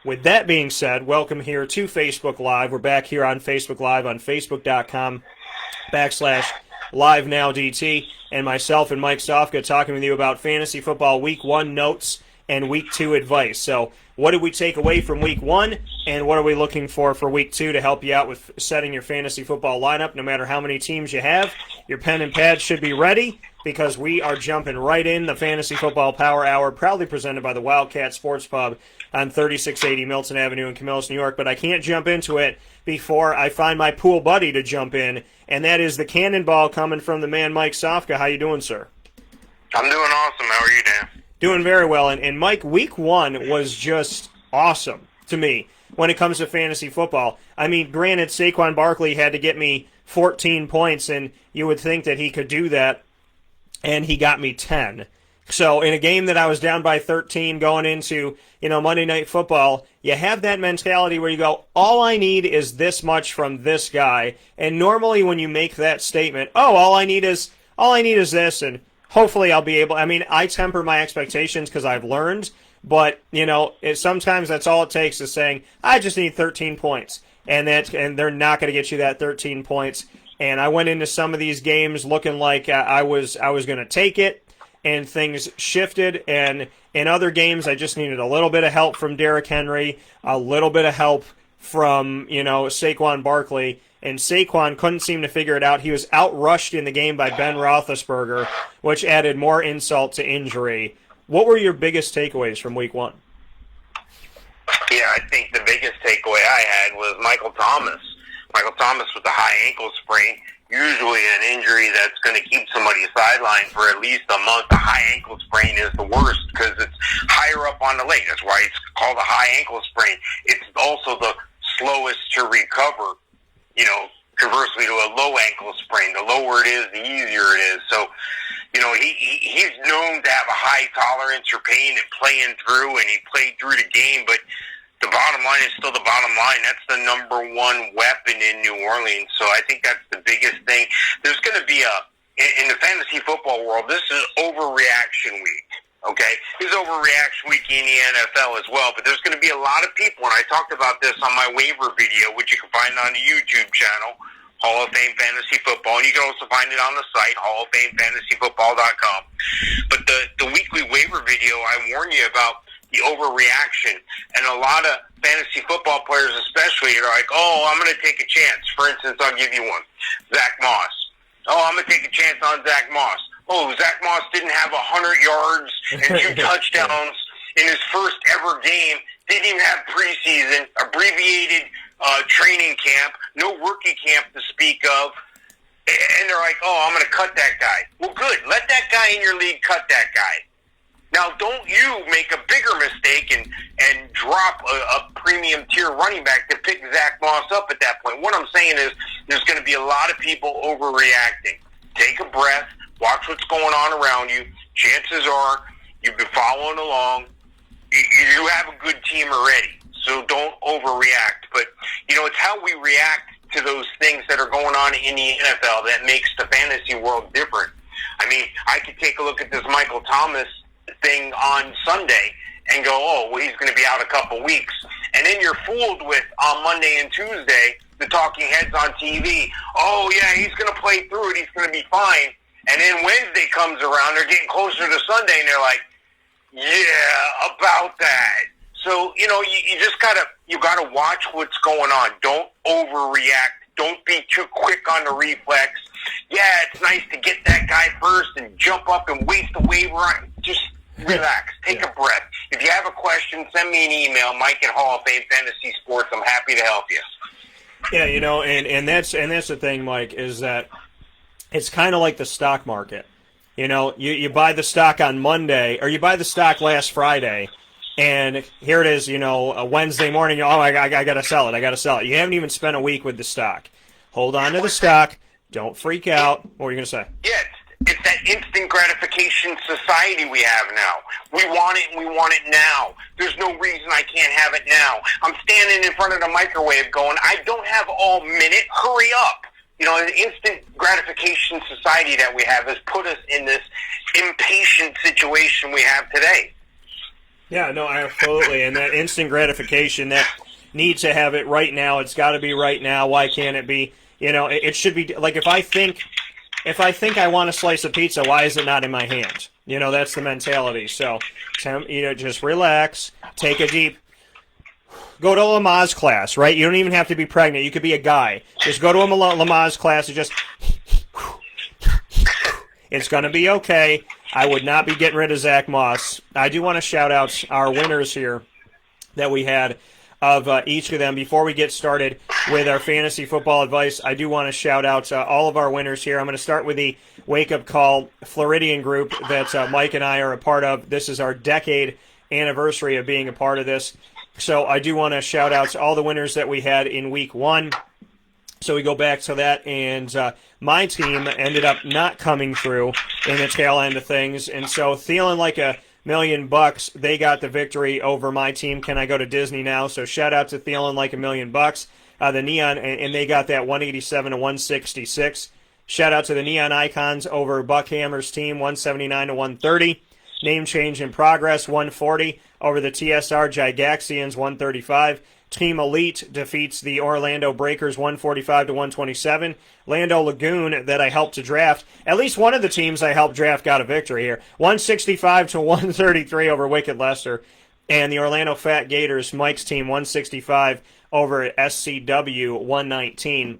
with that being said, welcome here to Facebook Live. We're back here on Facebook Live on Facebook.com/LiveNowDT, and myself and Mike Stofka talking with you about fantasy football Week 1 notes and Week 2 advice. So what did we take away from Week 1, and what are we looking for Week 2 to help you out with setting your fantasy football lineup? No matter how many teams you have, your pen and pad should be ready because we are jumping right in the Fantasy Football Power Hour, proudly presented by the Wildcat Sports Pub on 3680 Milton Avenue in Camillus, New York. But I can't jump into it before I find my pool buddy to jump in, and that is the cannonball coming from the man Mike Stofka. How you doing, sir? I'm doing awesome. How are you, Dan? Doing very well. And Mike, Week 1 was just awesome to me when it comes to fantasy football. I mean, granted, Saquon Barkley had to get me 14 points, and you would think that he could do that, and he got me 10. So in a game that I was down by 13 going into, Monday Night Football, you have that mentality where you go, all I need is this much from this guy. And normally when you make that statement, all I need is this, and hopefully I'll be able, I temper my expectations because I've learned, but, sometimes that's all it takes is saying, I just need 13 points. And they're not going to get you that 13 points. And I went into some of these games looking like I was going to take it, and things shifted. And in other games, I just needed a little bit of help from Derrick Henry, a little bit of help from, Saquon Barkley. And Saquon couldn't seem to figure it out. He was outrushed in the game by Ben Roethlisberger, which added more insult to injury. What were your biggest takeaways from Week 1? Yeah, I think the biggest takeaway I had was Michael Thomas. Michael Thomas with a high ankle sprain, usually an injury that's going to keep somebody sidelined for at least a month. A high ankle sprain is the worst because it's higher up on the leg. That's why it's called a high ankle sprain. It's also the slowest to recover, conversely to a low ankle sprain. The lower it is, the easier it is. So, he's known to have a high tolerance for pain and playing through, and he played through the game, but the bottom line is still the bottom line. That's the number one weapon in New Orleans. So I think that's the biggest thing. There's going to be in the fantasy football world, this is overreaction week, okay? This is overreaction week in the NFL as well, but there's going to be a lot of people, and I talked about this on my waiver video, which you can find on the YouTube channel, Hall of Fame Fantasy Football, and you can also find it on the site, HallOfFameFantasyFootball.com. But the weekly waiver video, I warn you about the overreaction, and a lot of fantasy football players especially are like, I'm going to take a chance. For instance, I'll give you one. Zach Moss. I'm going to take a chance on Zach Moss. Zach Moss didn't have 100 yards and 2 touchdowns in his first ever game. Didn't even have preseason, abbreviated training camp, no rookie camp to speak of. And they're like, I'm going to cut that guy. Well, good. Let that guy in your league cut that guy. Now, don't you make a bigger mistake and drop a premium tier running back to pick Zach Moss up at that point. What I'm saying is there's going to be a lot of people overreacting. Take a breath. Watch what's going on around you. Chances are you've been following along. You have a good team already, so don't overreact. But, it's how we react to those things that are going on in the NFL that makes the fantasy world different. I could take a look at this Michael Thomas thing on Sunday and go, he's going to be out a couple weeks. And then you're fooled with, on Monday and Tuesday, the talking heads on TV, he's going to play through it, he's going to be fine. And then Wednesday comes around, they're getting closer to Sunday, and they're like, yeah, about that. So, you just gotta watch what's going on. Don't overreact. Don't be too quick on the reflex. Yeah, it's nice to get that guy first and jump up and waste a waiver on. Just relax. Take a breath. If you have a question, send me an email, Mike at Hall of Fame Fantasy Sports. I'm happy to help you. Yeah, and that's the thing, Mike, is that it's kind of like the stock market. You buy the stock on Monday, or you buy the stock last Friday, and here it is, a Wednesday morning, I got to sell it. You haven't even spent a week with the stock. Hold on to the stock. Don't freak out. What were you going to say? Yeah, it's that instant gratification society we have now. We want it, and we want it now. There's no reason I can't have it now. I'm standing in front of the microwave going, I don't have all minute. Hurry up. The instant gratification society that we have has put us in this impatient situation we have today. Yeah, no, absolutely. And that instant gratification that needs to have it right now. It's got to be right now. Why can't it be? It should be like if I think I want a slice of pizza, why is it not in my hand? That's the mentality. So, just relax, take a deep. Go to a Lamaze class, right? You don't even have to be pregnant. You could be a guy. Just go to a Lamaze class and just. It's going to be okay. I would not be getting rid of Zach Moss. I do want to shout out our winners here that we had of each of them. Before we get started with our fantasy football advice, I do want to shout out all of our winners here. I'm going to start with the Wake Up Call Floridian group that Mike and I are a part of. This is our decade anniversary of being a part of this. So I do want to shout out to all the winners that we had in Week 1. So we go back to that, and my team ended up not coming through in the tail end of things. And so feeling like $1 million, they got the victory over my team. Can I go to Disney now? So shout out to feeling like $1 million. The Neon, and they got that 187 to 166. Shout out to the Neon Icons over Buckhammer's team, 179 to 130. Name change in progress, 140 over the TSR Gigaxians, 135. Team Elite defeats the Orlando Breakers 145 to 127. Lando Lagoon, that I helped to draft, at least one of the teams I helped draft got a victory here. 165 to 133 over Wicked Leicester. And the Orlando Fat Gators, Mike's team, 165 over SCW 119.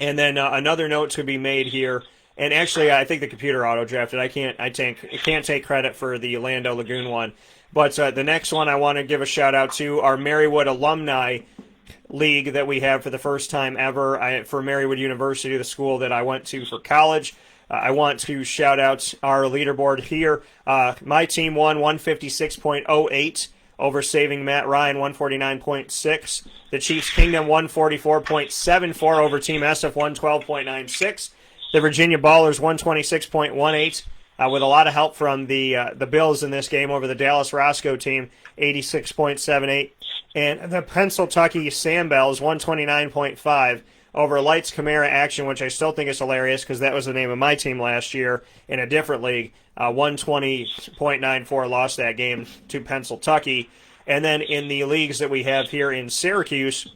And then another note to be made here. And actually, I think the computer auto-drafted. I can't take credit for the Lando Lagoon one. But the next one I want to give a shout-out to our Marywood Alumni League that we have for the first time ever for Marywood University, the school that I went to for college. I want to shout out our leaderboard here. My team won 156.08 over Saving Matt Ryan, 149.6. The Chiefs Kingdom, 144.74 over Team SF, 112.96. The Virginia Ballers, 126.18. With a lot of help from the Bills in this game over the Dallas Roscoe team, 86.78. And the Pennsylvania Sandbells, 129.5 over Lights Chimera Action, which I still think is hilarious because that was the name of my team last year in a different league. 120.94 lost that game to Pennsylvania. And then in the leagues that we have here in Syracuse,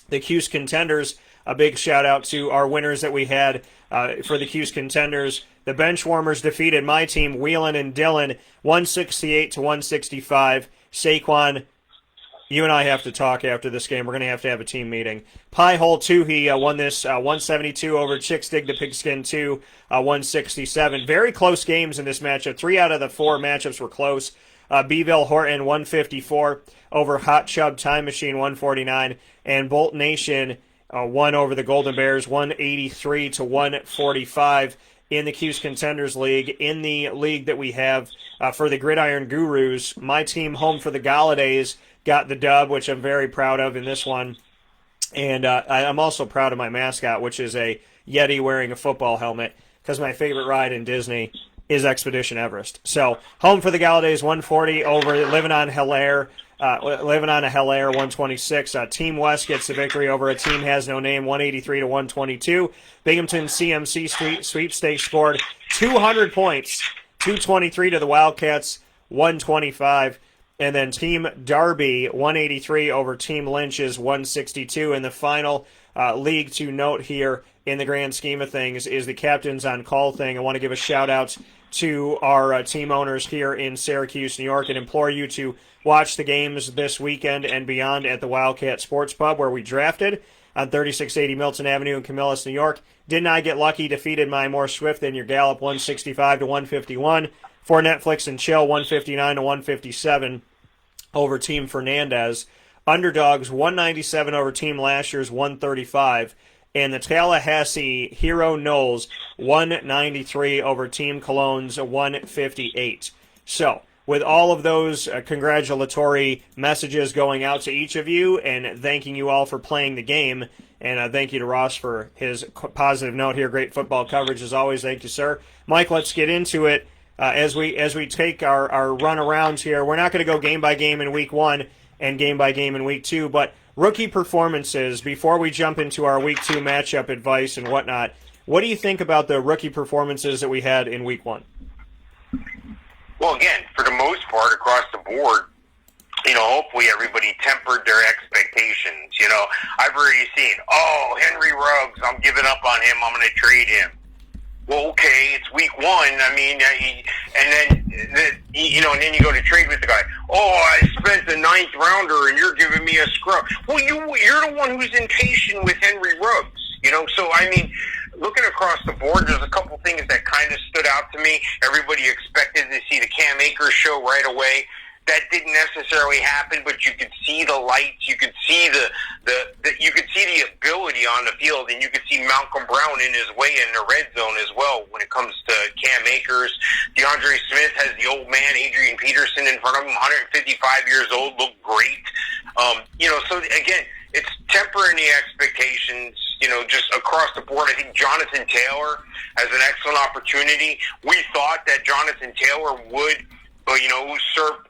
the Cuse Contenders, a big shout out to our winners that we had for the Cuse Contenders. The Benchwarmers defeated my team, Whelan and Dillon, 168 to 165. Saquon, you and I have to talk after this game. We're going to have a team meeting. Pie Hole 2, he won this 172 over Chickstig to Pigskin 2, 167. Very close games in this matchup. 3 out of the 4 matchups were close. Beeville Horton, 154 over Hot Chub Time Machine, 149. And Bolt Nation won over the Golden Bears, 183 to 145. In the Cuse Contenders League. In the league that we have for the Gridiron Gurus, my team, Home for the Galladays, got the dub, which I'm very proud of in this one. And I'm also proud of my mascot, which is a Yeti wearing a football helmet, because my favorite ride in Disney is Expedition Everest. So, Home for the Galladays, 140 over Living on Hilaire. Living on a Hilaire, 126. Team West gets the victory over a Team Has No Name, 183 to 122. Binghamton CMC sweepstakes scored 200 points, 223 to the Wildcats, 125. And then Team Darby, 183 over Team Lynch's 162. And the final league to note here in the grand scheme of things is the Captains on Call thing. I want to give a shout out to our team owners here in Syracuse, New York, and implore you to watch the games this weekend and beyond at the Wildcat Sports Pub where we drafted on 3680 Milton Avenue in Camillus, New York. Didn't I get lucky? Defeated my more swift than your Gallup, 165 to 151. For Netflix and Chill, 159 to 157 over Team Fernandez. Underdogs, 197 over Team Lasher's, 135. And the Tallahassee Hero Knowles, 193 over Team Cologne's 158. So, with all of those congratulatory messages going out to each of you, and thanking you all for playing the game, and thank you to Ross for his positive note here. Great football coverage as always. Thank you, sir. Mike, let's get into it. As we take our run arounds here, we're not going to go game by game in Week 1 and game by game in Week 2, but rookie performances before we jump into our Week 2 matchup advice and whatnot. What do you think about the rookie performances that we had in Week 1? Well, again, for the most part, across the board, hopefully everybody tempered their expectations. I've already seen, Henry Ruggs, I'm giving up on him. I'm going to trade him. Well, okay, it's week 1. I mean, and then you go to trade with the guy. Oh, I spent the 9th rounder, and you're giving me a scrub. Well, you're the one who's impatient with Henry Ruggs. So I mean, looking across the board, there's a couple things that kind of stood out to me. Everybody expected to see the Cam Akers show right away. That didn't necessarily happen, but you could see the lights, you could see you could see the ability on the field, and you could see Malcolm Brown in his way in the red zone as well when it comes to Cam Akers. DeAndre Smith has the old man, Adrian Peterson, in front of him, 155 years old, looked great. So again, it's tempering the expectations, just across the board. I think Jonathan Taylor has an excellent opportunity. We thought that Jonathan Taylor would, usurp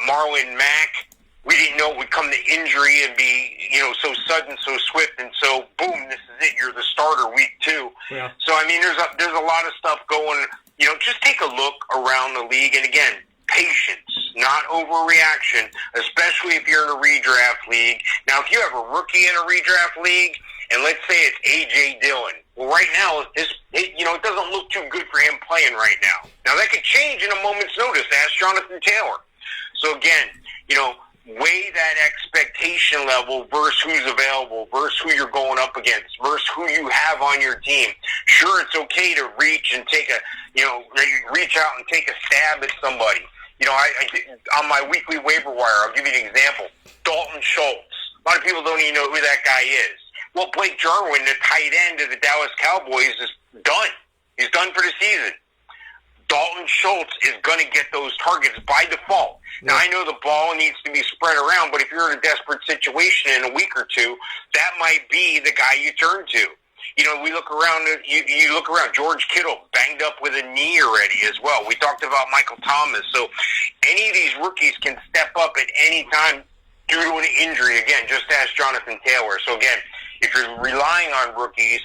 Marlon Mack. We didn't know it would come to injury and be, so sudden, so swift, and so boom, this is it. You're the starter week 2. Yeah. So I mean, there's a lot of stuff going. Just take a look around the league, and again, patience, not overreaction, especially if you're in a redraft league. Now, if you have a rookie in a redraft league, and let's say it's A.J. Dillon, well, right now, it doesn't look too good for him playing right now. Now, that could change in a moment's notice. Ask Jonathan Taylor. So, again, weigh that expectation level versus who's available, versus who you're going up against, versus who you have on your team. Sure, it's okay to reach and take reach out and take a stab at somebody. On my weekly waiver wire, I'll give you an example. Dalton Schultz. A lot of people don't even know who that guy is. Well, Blake Jarwin, the tight end of the Dallas Cowboys, is done. He's done for the season. Dalton Schultz is going to get those targets by default. Now, I know the ball needs to be spread around, but if you're in a desperate situation in a week or two, that might be the guy you turn to. We look around, you look around, George Kittle banged up with a knee already as well. We talked about Michael Thomas. So any of these rookies can step up at any time due to an injury. Again, just ask Jonathan Taylor. So again, if you're relying on rookies,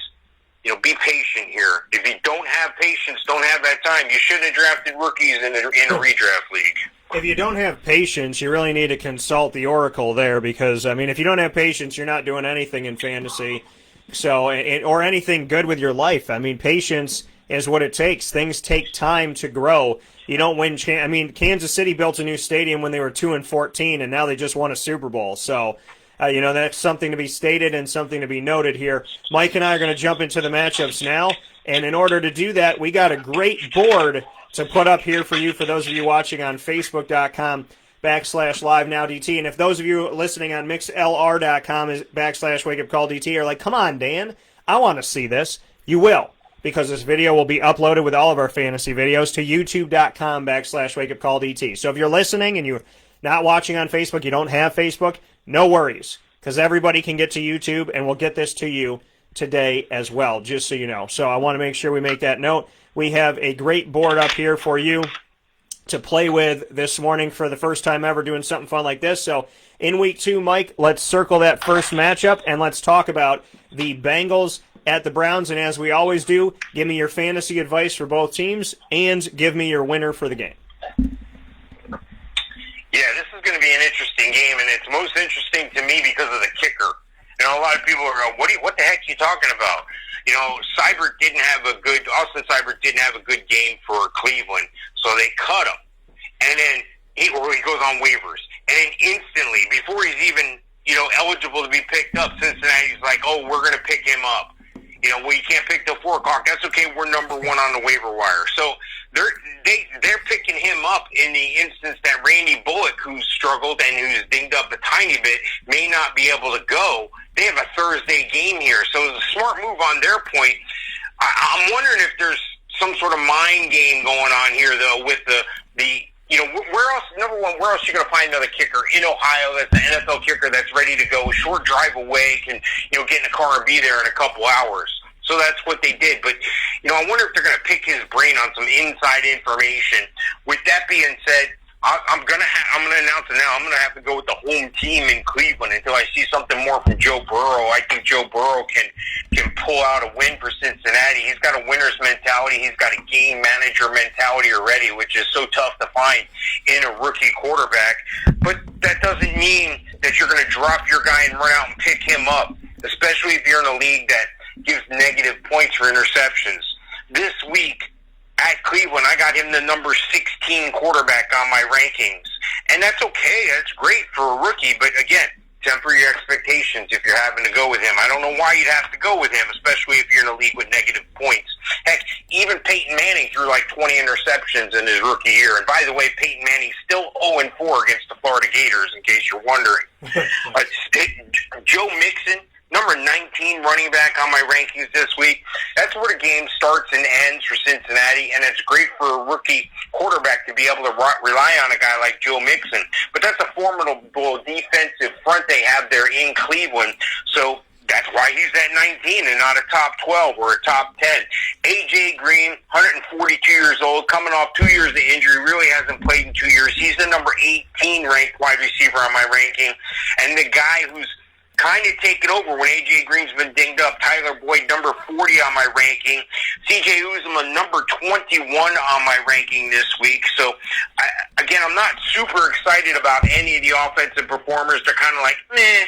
be patient here. If you don't have patience, don't have that time, you shouldn't have drafted rookies in a redraft league. If you don't have patience, you really need to consult the Oracle there because, I mean, if you don't have patience, you're not doing anything in fantasy. So, or anything good with your life. I mean, patience is what it takes. Things take time to grow. You don't win. Kansas City built a new stadium when they were 2-14, and now they just won a Super Bowl. So, that's something to be stated and something to be noted here. Mike and I are going to jump into the matchups now, and in order to do that, we got a great board to put up here for you, for those of you watching on Facebook.com/LiveNowDT. And if those of you listening on MixLR.com/WakeUpCallDT are like, come on, Dan, I want to see this, you will, because this video will be uploaded with all of our fantasy videos to YouTube.com/WakeUpCallDT. So if you're listening and you're not watching on Facebook, you don't have Facebook, no worries, because everybody can get to YouTube, and we'll get this to you today as well, just so you know. So I want to make sure we make that note. We have a great board up here for you to play with this morning for the first time ever doing something fun like this. So in week 2, Mike, let's circle that first matchup, and let's talk about the Bengals at the Browns. And as we always do, give me your fantasy advice for both teams, and give me your winner for the game. Yeah, this is going to be an interesting game, and it's most interesting to me because of the kicker. A lot of people are going, what the heck are you talking about? Austin Seibert didn't have a good game for Cleveland, so they cut him. And then he goes on waivers. And then instantly, before he's even, eligible to be picked up, Cincinnati's like, we're going to pick him up. You can't pick till 4 o'clock. That's okay. We're number 1 on the waiver wire. So they're picking him up in the instance that Randy Bullock, who's struggled and who's dinged up a tiny bit, may not be able to go. They have a Thursday game here. So it's a smart move on their point. I'm wondering if there's some sort of mind game going on here, though, with the where else, number one, where else are you going to find another kicker in Ohio that's an NFL kicker that's ready to go, a short drive away, can, get in the car and be there in a couple hours. So that's what they did. But, I wonder if they're going to pick his brain on some inside information. With that being said, I'm gonna announce it now. I'm gonna have to go with the home team in Cleveland until I see something more from Joe Burrow. I think Joe Burrow can pull out a win for Cincinnati. He's got a winner's mentality. He's got a game manager mentality already, which is so tough to find in a rookie quarterback. But that doesn't mean that you're gonna drop your guy and run out and pick him up, especially if you're in a league that gives negative points for interceptions. This week at Cleveland, I got him the number 16 quarterback on my rankings. And that's okay. That's great for a rookie. But again, temper your expectations if you're having to go with him. I don't know why you'd have to go with him, especially if you're in a league with negative points. Heck, even Peyton Manning threw like 20 interceptions in his rookie year. And by the way, Peyton Manning's still 0-4 against the Florida Gators, in case you're wondering. Joe Mixon, number 19 running back on my rankings this week. That's where the game starts and ends for Cincinnati, and it's great for a rookie quarterback to be able to rely on a guy like Joe Mixon. But that's a formidable defensive front they have there in Cleveland, so that's why he's at 19 and not a top 12 or a top 10. A.J. Green, 142 years old, coming off 2 years of injury, really hasn't played in 2 years. He's the number 18 ranked wide receiver on my ranking, and the guy who's kind of taken over when A.J. Green's been dinged up. Tyler Boyd, number 40 on my ranking. C.J. Uzomah, number 21 on my ranking this week. So, again, I'm not super excited about any of the offensive performers. They're kind of like, meh.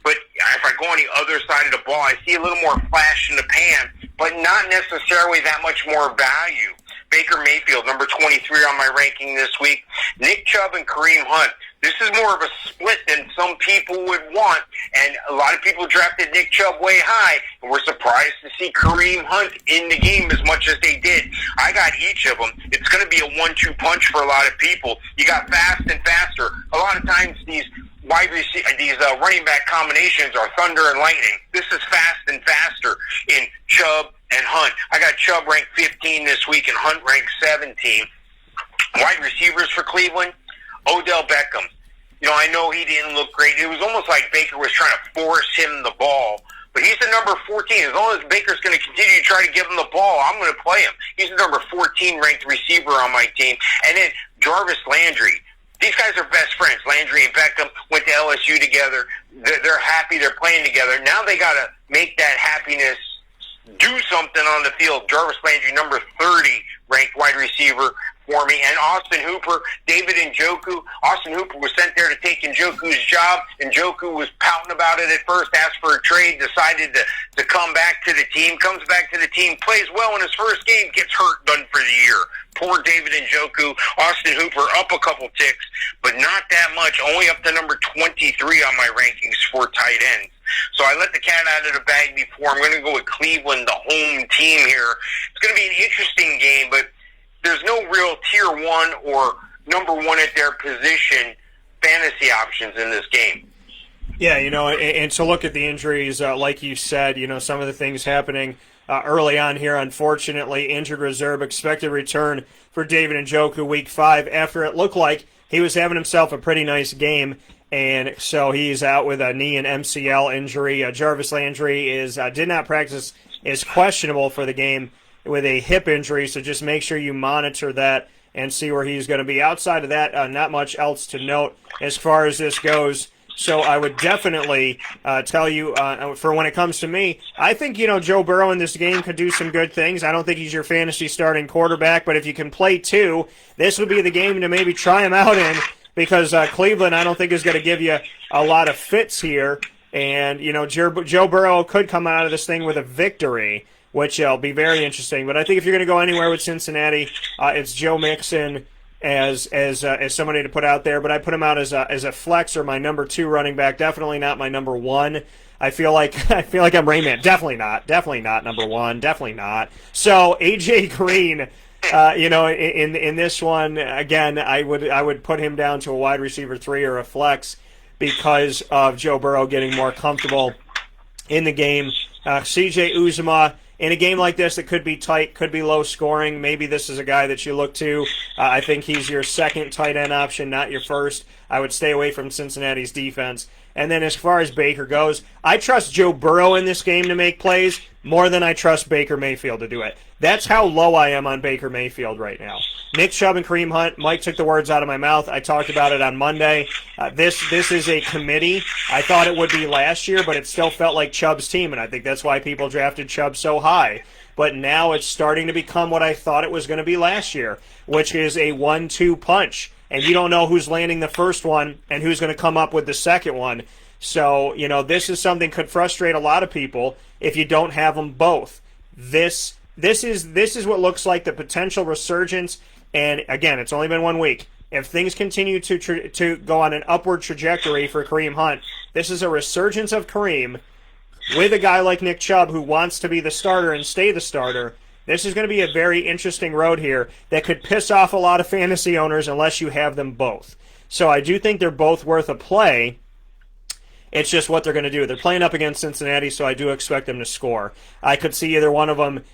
But if I go on the other side of the ball, I see a little more flash in the pan, but not necessarily that much more value. Baker Mayfield, number 23 on my ranking this week. Nick Chubb and Kareem Hunt. This is more of a split than some people would want, and a lot of people drafted Nick Chubb way high, and we're surprised to see Kareem Hunt in the game as much as they did. I got each of them. It's going to be a 1-2 punch for a lot of people. You got fast and faster. A lot of times these running back combinations are thunder and lightning. This is fast and faster in Chubb and Hunt. I got Chubb ranked 15 this week and Hunt ranked 17. Wide receivers for Cleveland, Odell Beckham. You know, I know he didn't look great. It was almost like Baker was trying to force him the ball. But he's the number 14. As long as Baker's going to continue to try to give him the ball, I'm going to play him. He's the number 14 ranked receiver on my team. And then Jarvis Landry. These guys are best friends. Landry and Beckham went to LSU together. They're happy they're playing together. Now they got to make that happiness do something on the field. Jarvis Landry, number 30 ranked wide receiver for me. And Austin Hooper, David Njoku. Austin Hooper was sent there to take Njoku's job. Njoku was pouting about it at first, asked for a trade, decided to come back to the team, comes back to the team, plays well in his first game, gets hurt, done for the year. Poor David Njoku. Austin Hooper up a couple ticks, but not that much, only up to number 23 on my rankings for tight ends. So I let the cat out of the bag before. I'm going to go with Cleveland, the home team here. It's going to be an interesting game, but there's no real tier one or number one at their position fantasy options in this game. Yeah, you know, and to look at the injuries, like you said, you know, some of the things happening early on here, unfortunately, injured reserve, expected return for David Njoku week 5 after it looked like he was having himself a pretty nice game. And so he's out with a knee and MCL injury. Jarvis Landry did not practice, is questionable for the game with a hip injury, so just make sure you monitor that and see where he's going to be. Outside of that, not much else to note as far as this goes. So I would definitely tell you, for when it comes to me, I think, you know, Joe Burrow in this game could do some good things. I don't think he's your fantasy starting quarterback, but if you can play two, this would be the game to maybe try him out in, because Cleveland, I don't think, is going to give you a lot of fits here. And, you know, Joe Burrow could come out of this thing with a victory, which will be very interesting. But I think if you're going to go anywhere with Cincinnati, it's Joe Mixon as somebody to put out there. But I put him out as a flex or my number 2 running back. Definitely not my number 1. I feel like I'm Rain Man. Definitely not number 1. Definitely not. So A.J. Green. You know, in this one, again, I would put him down to a wide receiver 3 or a flex because of Joe Burrow getting more comfortable in the game. C.J. Uzomah, in a game like this that could be tight, could be low scoring, maybe this is a guy that you look to. I think he's your second tight end option, not your first. I would stay away from Cincinnati's defense. And then as far as Baker goes, I trust Joe Burrow in this game to make plays, more than I trust Baker Mayfield to do it. That's how low I am on Baker Mayfield right now. Nick Chubb and Kareem Hunt, Mike took the words out of my mouth. I talked about it on Monday. This is a committee. I thought it would be last year, but it still felt like Chubb's team, and I think that's why people drafted Chubb so high. But now it's starting to become what I thought it was going to be last year, which is a 1-2 punch. And you don't know who's landing the first one and who's going to come up with the second one. So, this is something could frustrate a lot of people if you don't have them both. This is what looks like the potential resurgence. And again, it's only been 1 week. If things continue to go on an upward trajectory for Kareem Hunt, this is a resurgence of Kareem with a guy like Nick Chubb who wants to be the starter and stay the starter. This is going to be a very interesting road here that could piss off a lot of fantasy owners unless you have them both. So I do think they're both worth a play. It's just what they're going to do. They're playing up against Cincinnati, so I do expect them to score. I could see either one of them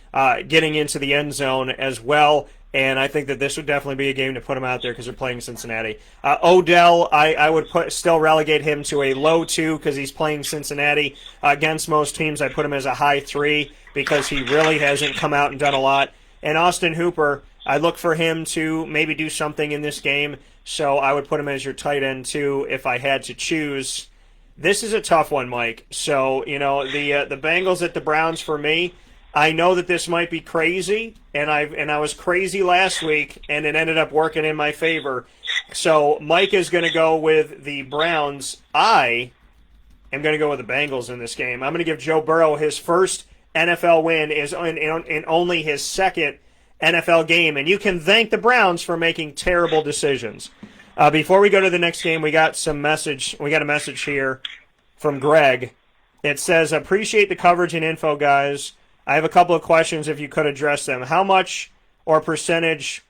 getting into the end zone as well, and I think that this would definitely be a game to put them out there because they're playing Cincinnati. Odell, I would still relegate him to a low 2 because he's playing Cincinnati. Against most teams, I put him as a high 3 because he really hasn't come out and done a lot. And Austin Hooper, I look for him to maybe do something in this game, so I would put him as your tight end too if I had to choose. This is a tough one, Mike. So, the Bengals at the Browns for me, I know that this might be crazy, and I was crazy last week, and it ended up working in my favor. So Mike is going to go with the Browns. I am going to go with the Bengals in this game. I'm going to give Joe Burrow his first NFL win is in only his second NFL game, and you can thank the Browns for making terrible decisions. Before we go to the next game, we got a message here from Greg. It says, appreciate the coverage and info, guys. I have a couple of questions if you could address them. How much or percentage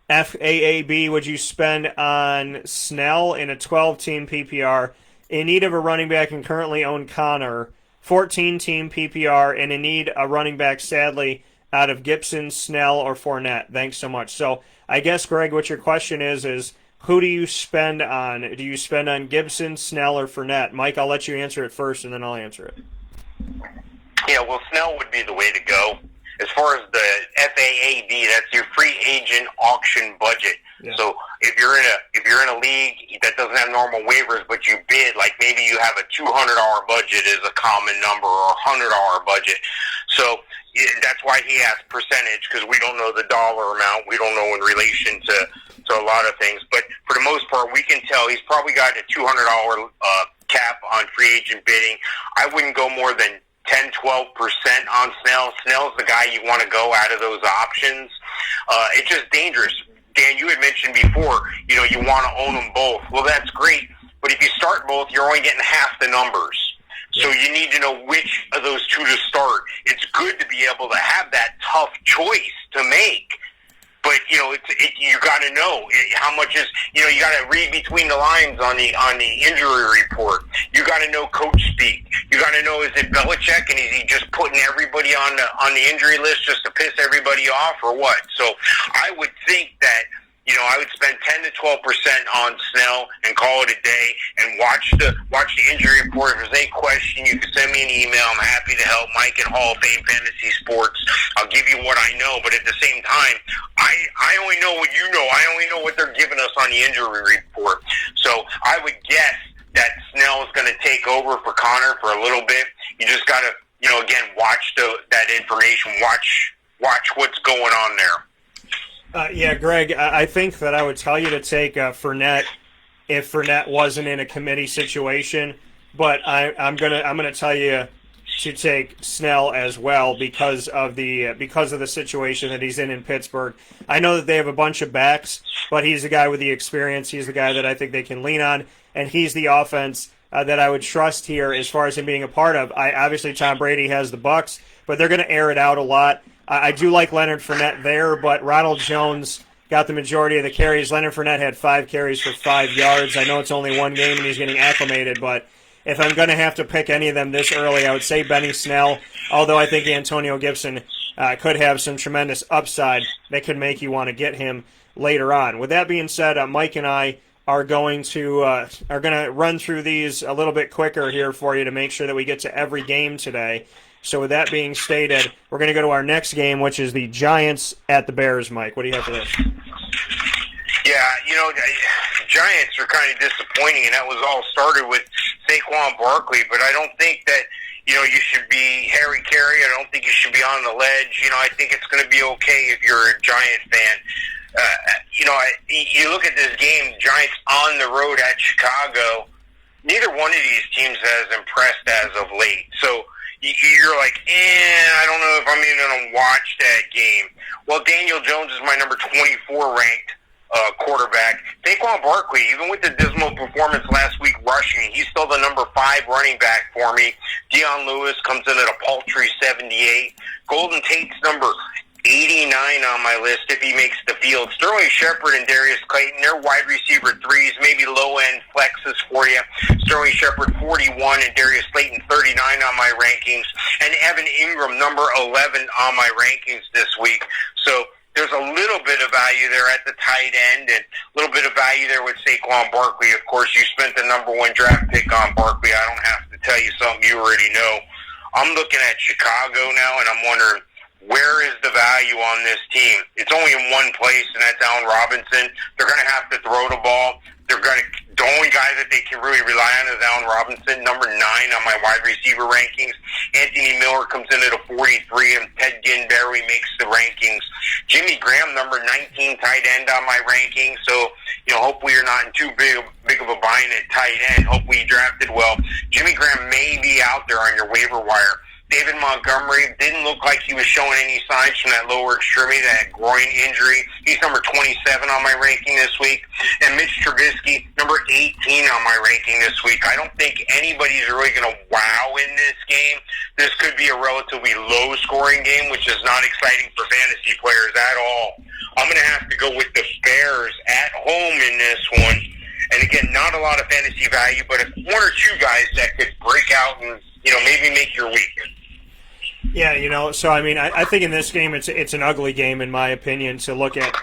FAAB would you spend on Snell in a 12-team PPR, in need of a running back and currently own Connor, 14-team PPR, and in need a running back, sadly, out of Gibson, Snell, or Fournette? Thanks so much. So I guess, Greg, what your question is who do you spend on? Do you spend on Gibson, Snell, or Fournette? Mike, I'll let you answer it first, and then I'll answer it. Yeah, well, Snell would be the way to go. As far as the FAAD, that's your free agent auction budget. Yeah. So if you're in a league that doesn't have normal waivers, but you bid, like maybe you have a $200 budget is a common number, or a $100 budget. So that's why he asked percentage, because we don't know the dollar amount. We don't know in relation to a lot of things. But for the most part, we can tell he's probably got a $200 cap on free agent bidding. I wouldn't go more than 10-12% on Snell. Snell's the guy you want to go out of those options. It's just dangerous. Dan, you had mentioned before, you want to own them both. Well, that's great, but if you start both, you're only getting half the numbers. So you need to know which of those two to start. It's good to be able to have that tough choice to make. But you got to know how much is. You got to read between the lines on the injury report. You got to know coach speak. You got to know, is it Belichick and is he just putting everybody on the injury list just to piss everybody off, or what? So I would think that I would spend 10 to 12% on Snell and call it a day, and watch the injury report. If there's any question, you can send me an email. I'm happy to help. Mike at Hall of Fame Fantasy Sports. I'll give you what I know, but at the same time, I only know what you know. I only know what they're giving us on the injury report. So I would guess that Snell is going to take over for Connor for a little bit. You just got to, again, watch that information. Watch what's going on there. Yeah, Greg, I think that I would tell you to take Fournette if Fournette wasn't in a committee situation, but I'm gonna tell you to take Snell as well because of the situation that he's in Pittsburgh. I know that they have a bunch of backs, but he's the guy with the experience. He's the guy that I think they can lean on, and he's the offense that I would trust here as far as him being a part of. Obviously, Tom Brady has the Bucs, but they're going to air it out a lot. I do like Leonard Fournette there, but Ronald Jones got the majority of the carries. Leonard Fournette had 5 carries for 5 yards. I know it's only one game and he's getting acclimated, but if I'm going to have to pick any of them this early, I would say Benny Snell, although I think Antonio Gibson could have some tremendous upside that could make you want to get him later on. With that being said, Mike and I are going to run through these a little bit quicker here for you to make sure that we get to every game today. So with that being stated, we're going to go to our next game, which is the Giants at the Bears. Mike, what do you have for this? Yeah, the Giants are kind of disappointing, and that was all started with Saquon Barkley, but I don't think that, you should be Harry Carey. I don't think you should be on the ledge. I think it's going to be okay if you're a Giant fan. You look at this game, Giants on the road at Chicago, neither one of these teams has impressed as of late. So you're like, I don't know if I'm even going to watch that game. Well, Daniel Jones is my number 24 ranked quarterback. Saquon Barkley, even with the dismal performance last week rushing, he's still the number 5 running back for me. Deion Lewis comes in at a paltry 78. Golden Tate's number 89 on my list if he makes the field. Sterling Shepard and Darius Clayton, they're wide receiver 3s, maybe low-end flexes for you. Sterling Shepard 41 and Darius Slayton 39 on my rankings. And Evan Ingram number 11 on my rankings this week. So there's a little bit of value there at the tight end and a little bit of value there with Saquon Barkley. Of course, you spent the number 1 draft pick on Barkley. I don't have to tell you something you already know. I'm looking at Chicago now, and I'm wondering, where is the value on this team? It's only in one place, and that's Allen Robinson. They're going to have to throw the ball. The only guy that they can really rely on is Allen Robinson, number 9 on my wide receiver rankings. Anthony Miller comes in at a 43, and Ted Ginn barely makes the rankings. Jimmy Graham, number 19 tight end on my rankings. So, hopefully you're not in too big of a bind at tight end. Hopefully you drafted well. Jimmy Graham may be out there on your waiver wire. David Montgomery didn't look like he was showing any signs from that lower extremity, that groin injury. He's number 27 on my ranking this week. And Mitch Trubisky, number 18 on my ranking this week. I don't think anybody's really going to wow in this game. This could be a relatively low-scoring game, which is not exciting for fantasy players at all. I'm going to have to go with the Bears at home in this one. And again, not a lot of fantasy value, but 1 or 2 guys that could break out and, maybe make your week. Yeah, so I think in this game it's an ugly game in my opinion to look at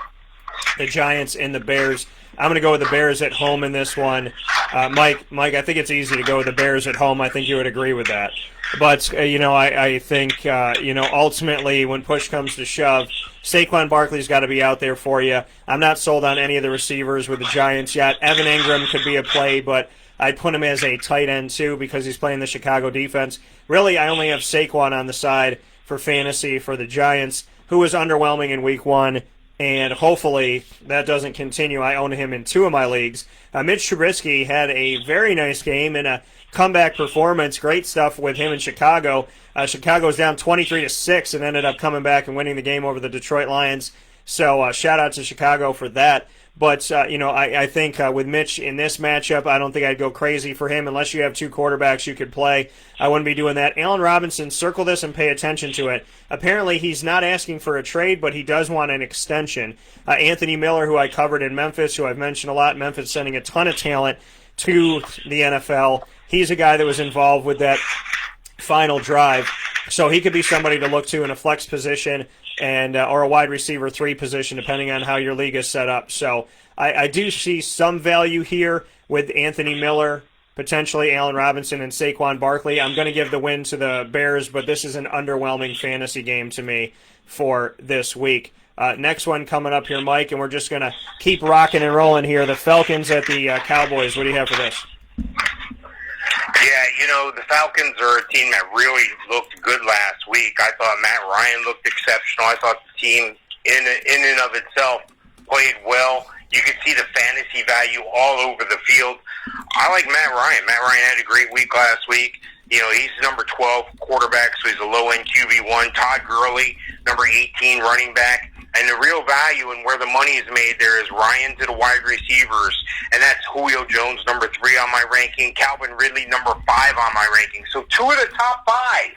the Giants and the Bears. I'm going to go with the Bears at home in this one. Mike, I think it's easy to go with the Bears at home. I think you would agree with that. But, I think, ultimately when push comes to shove, Saquon Barkley's got to be out there for you. I'm not sold on any of the receivers with the Giants yet. Evan Ingram could be a play, but I'd put him as a tight end, too, because he's playing the Chicago defense. Really, I only have Saquon on the side for fantasy for the Giants, who was underwhelming in Week 1, and hopefully that doesn't continue. I own him in 2 of my leagues. Mitch Trubisky had a very nice game and a comeback performance. Great stuff with him in Chicago. Chicago's down 23-6 and ended up coming back and winning the game over the Detroit Lions. So shout out to Chicago for that. But, I think with Mitch in this matchup, I don't think I'd go crazy for him unless you have 2 quarterbacks you could play. I wouldn't be doing that. Allen Robinson, circle this and pay attention to it. Apparently, he's not asking for a trade, but he does want an extension. Anthony Miller, who I covered in Memphis, who I've mentioned a lot, Memphis sending a ton of talent to the NFL. He's a guy that was involved with that final drive. So he could be somebody to look to in a flex position and or a wide receiver 3 position, depending on how your league is set up. So I do see some value here with Anthony Miller, potentially Allen Robinson, and Saquon Barkley. I'm going to give the win to the Bears, but this is an underwhelming fantasy game to me for this week. Next one coming up here, Mike, and we're just going to keep rocking and rolling here. The Falcons at the Cowboys. What do you have for this? Yeah, the Falcons are a team that really looked good last week. I thought Matt Ryan looked exceptional. I thought the team in and of itself played well. You could see the fantasy value all over the field. I like Matt Ryan. Matt Ryan had a great week last week. He's number 12 quarterback, so he's a low-end QB1. Todd Gurley, number 18 running back. And the real value and where the money is made there is Ryan to the wide receivers, and that's Julio Jones, number 3 on my ranking, Calvin Ridley, number 5 on my ranking. So 2 of the top 5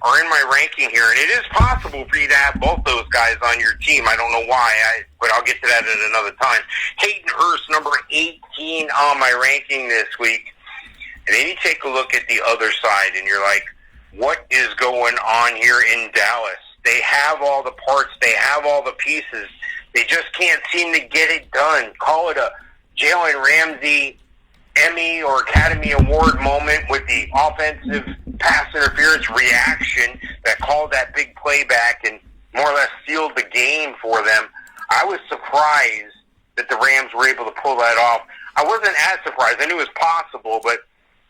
are in my ranking here, and it is possible for you to have both those guys on your team. I don't know why, but I'll get to that at another time. Hayden Hurst, number 18 on my ranking this week. And then you take a look at the other side, and you're like, what is going on here in Dallas? They have all the parts. They have all the pieces. They just can't seem to get it done. Call it a Jalen Ramsey Emmy or Academy Award moment with the offensive pass interference reaction that called that big play back and more or less sealed the game for them. I was surprised that the Rams were able to pull that off. I wasn't as surprised. I knew it was possible, but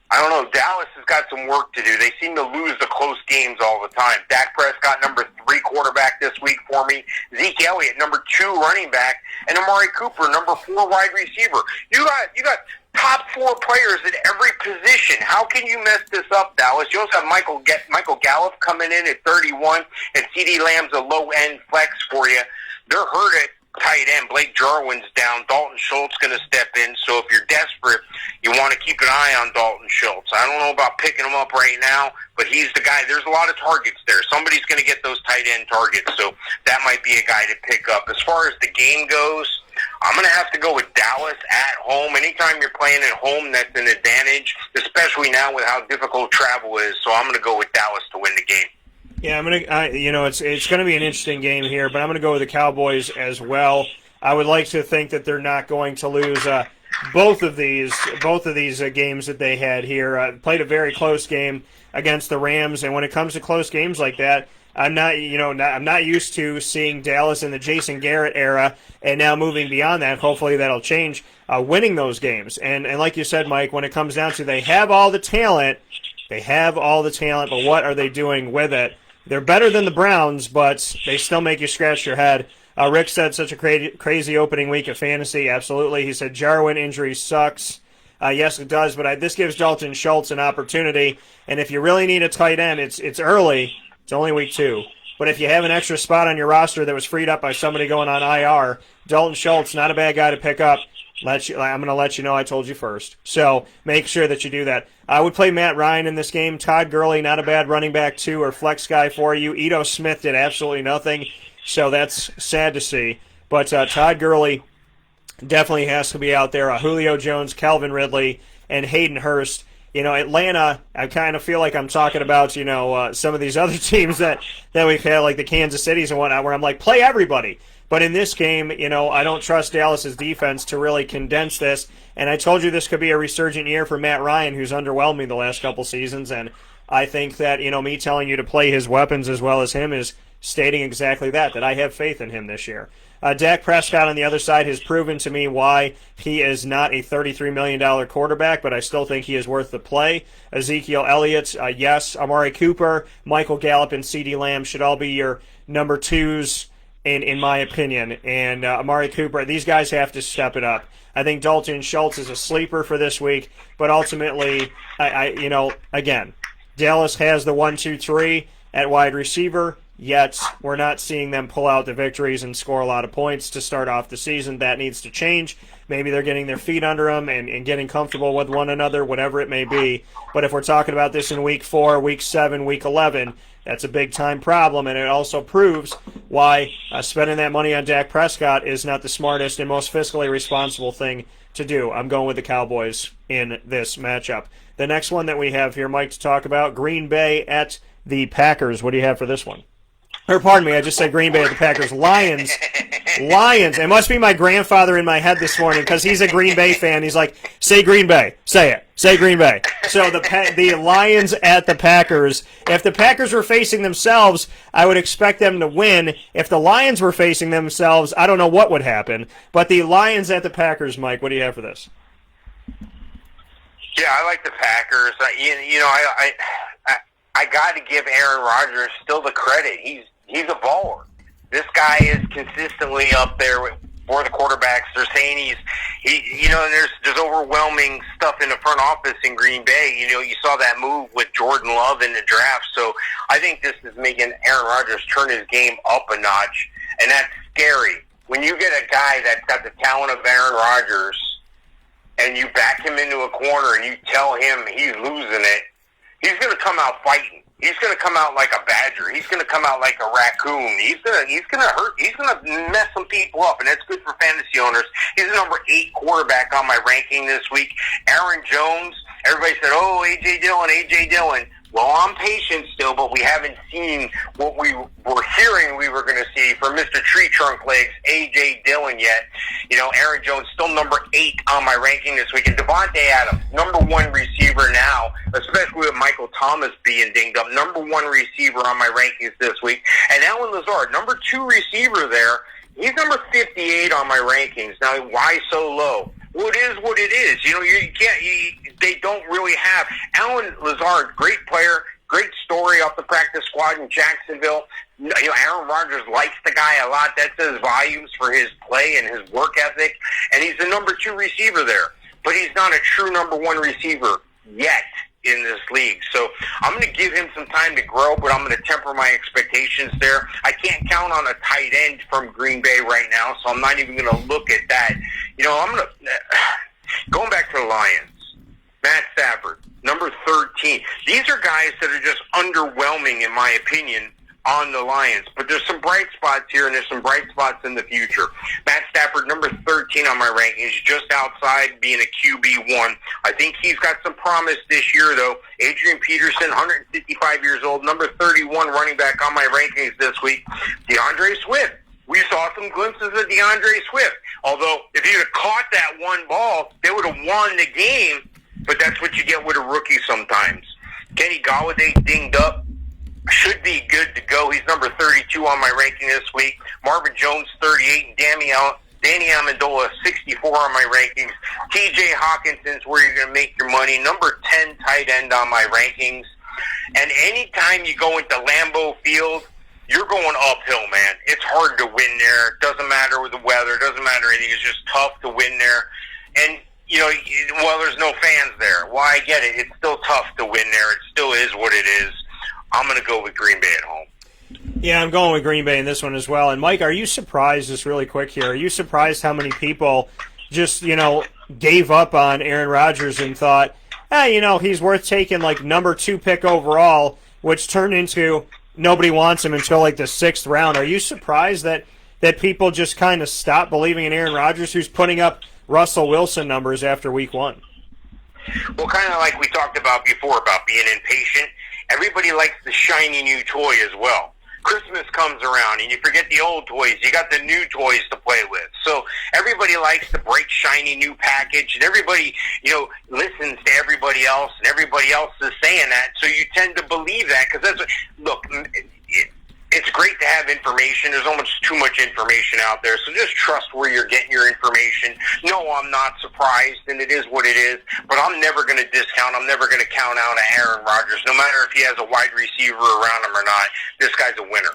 I don't know. Dallas has got some work to do. They seem to lose the close games all the time. Dak Prescott, number 3 quarterback this week for me. Zeke Elliott, number 2 running back, and Amari Cooper, number 4 wide receiver. You got top 4 players at every position. How can you mess this up, Dallas? You also have Michael Gallup coming in at 31, and CeeDee Lamb's a low-end flex for you. They're hurt at tight end. Blake Jarwin's down. Dalton Schultz going to step in. So if you're desperate, you want to keep an eye on Dalton Schultz. I don't know about picking him up right now, but he's the guy. There's a lot of targets there. Somebody's going to get those tight end targets, so that might be a guy to pick up. As far as the game goes, I'm going to have to go with Dallas at home. Anytime you're playing at home, that's an advantage, especially now with how difficult travel is. So I'm going to go with Dallas to win the game. Yeah, it's going to be an interesting game here, but I'm going to go with the Cowboys as well. I would like to think that they're not going to lose both of these games that they had here. Played a very close game against the Rams, and when it comes to close games like that, I'm not used to seeing Dallas in the Jason Garrett era, and now moving beyond that. Hopefully that'll change. Winning those games, and like you said, Mike, when it comes down to they have all the talent, but what are they doing with it? They're better than the Browns, but they still make you scratch your head. Rick said such a crazy opening week of fantasy. Absolutely. He said Jarwin injury sucks. Yes, it does, but this gives Dalton Schultz an opportunity. And if you really need a tight end, it's early. It's only week 2. But if you have an extra spot on your roster that was freed up by somebody going on IR, Dalton Schultz, not a bad guy to pick up. I'm going to let you know I told you first. So make sure that you do that. I would play Matt Ryan in this game. Todd Gurley, not a bad running back, too, or flex guy for you. Ito Smith did absolutely nothing, so that's sad to see. But Todd Gurley definitely has to be out there. Julio Jones, Calvin Ridley, and Hayden Hurst. Atlanta, I kind of feel like I'm talking about, some of these other teams that we've had, like the Kansas Cities and whatnot, where I'm like, play everybody. But in this game, I don't trust Dallas's defense to really condense this. And I told you this could be a resurgent year for Matt Ryan, who's underwhelmed me the last couple seasons. And I think that, me telling you to play his weapons as well as him is stating exactly that I have faith in him this year. Dak Prescott on the other side has proven to me why he is not a $33 million quarterback, but I still think he is worth the play. Ezekiel Elliott, yes. Amari Cooper, Michael Gallup, and CeeDee Lamb should all be your number 2s. In my opinion, and Amari Cooper, these guys have to step it up. I think Dalton Schultz is a sleeper for this week, but ultimately, again, Dallas has the 1, 2, 3 at wide receiver, yet we're not seeing them pull out the victories and score a lot of points to start off the season. That needs to change. Maybe they're getting their feet under them and getting comfortable with one another, whatever it may be. But if we're talking about this in week 4, week 7, week 11, that's a big-time problem, and it also proves why spending that money on Dak Prescott is not the smartest and most fiscally responsible thing to do. I'm going with the Cowboys in this matchup. The next one that we have here, Mike, to talk about, Green Bay at the Packers. What do you have for this one? Or pardon me, I just said Green Bay at the Packers. Lions. It must be my grandfather in my head this morning because he's a Green Bay fan. He's like, say Green Bay. Say it. Say Green Bay. So the Lions at the Packers. If the Packers were facing themselves, I would expect them to win. If the Lions were facing themselves, I don't know what would happen. But the Lions at the Packers, Mike, what do you have for this? Yeah, I like the Packers. I got to give Aaron Rodgers still the credit. He's a baller. This guy is consistently up there for the quarterbacks. They're saying there's overwhelming stuff in the front office in Green Bay. You saw that move with Jordan Love in the draft. So I think this is making Aaron Rodgers turn his game up a notch, and that's scary. When you get a guy that's got the talent of Aaron Rodgers and you back him into a corner and you tell him he's losing it, he's going to come out fighting. He's going to come out like a badger. He's going to come out like a raccoon. He's going to hurt. He's going to mess some people up, and that's good for fantasy owners. He's the number 8 quarterback on my ranking this week. Aaron Jones. Everybody said, "Oh, A.J. Dillon." Well, I'm patient still, but we haven't seen what we were hearing we were going to see from Mr. Tree Trunk Legs, A.J. Dillon yet. Aaron Jones still number 8 on my ranking this week. And Devontae Adams, number 1 receiver now, especially with Michael Thomas being dinged up, number 1 receiver on my rankings this week. And Alan Lazard, number 2 receiver there. He's number 58 on my rankings. Now, why so low? Well, it is what it is. You can't. They don't really have Alan Lazard, great player, great story off the practice squad in Jacksonville. Aaron Rodgers likes the guy a lot. That says volumes for his play and his work ethic. And he's the number 2 receiver there, but he's not a true number 1 receiver yet in this league. So I'm going to give him some time to grow, but I'm going to temper my expectations there. I can't count on a tight end from Green Bay right now, so I'm not even going to look at that. Going back to the Lions, Matt Stafford, number 13. These are guys that are just underwhelming, in my opinion, on the Lions. But there's some bright spots here, and there's some bright spots in the future. Matt Stafford, number 13 on my rankings, just outside being a QB1. I think he's got some promise this year, though. Adrian Peterson, 155 years old, number 31 running back on my rankings this week. DeAndre Swift. We saw some glimpses of DeAndre Swift. Although, if he'd have caught that one ball, they would have won the game. But that's what you get with a rookie sometimes. Kenny Golladay dinged up. Should be good to go. He's number 32 on my ranking this week. Marvin Jones, 38. Danny Amendola, 64 on my rankings. T.J. Hawkinson's where you're going to make your money. Number 10 tight end on my rankings. And anytime you go into Lambeau Field, you're going uphill, man. It's hard to win there. It doesn't matter with the weather. It doesn't matter anything. It's just tough to win there. And, there's no fans there. Well, I get it. It's still tough to win there. It still is what it is. I'm going to go with Green Bay at home. Yeah, I'm going with Green Bay in this one as well. And, Mike, are you surprised, just really quick here, are you surprised how many people just, gave up on Aaron Rodgers and thought, he's worth taking, number 2 pick overall, which turned into nobody wants him until, the 6th round. Are you surprised that people just kind of stopped believing in Aaron Rodgers, who's putting up Russell Wilson numbers after week 1? Well, kind of like we talked about before about being impatient. Everybody likes the shiny new toy as well. Christmas comes around and you forget the old toys. You got the new toys to play with. So everybody likes the bright, shiny new package, and everybody, listens to everybody else, and everybody else is saying that. So you tend to believe that because that's what, look, it's great to have information. There's almost too much information out there. So just trust where you're getting your information. No, I'm not surprised, and it is what it is. But I'm never going to discount. I'm never going to count out Aaron Rodgers, no matter if he has a wide receiver around him or not. This guy's a winner.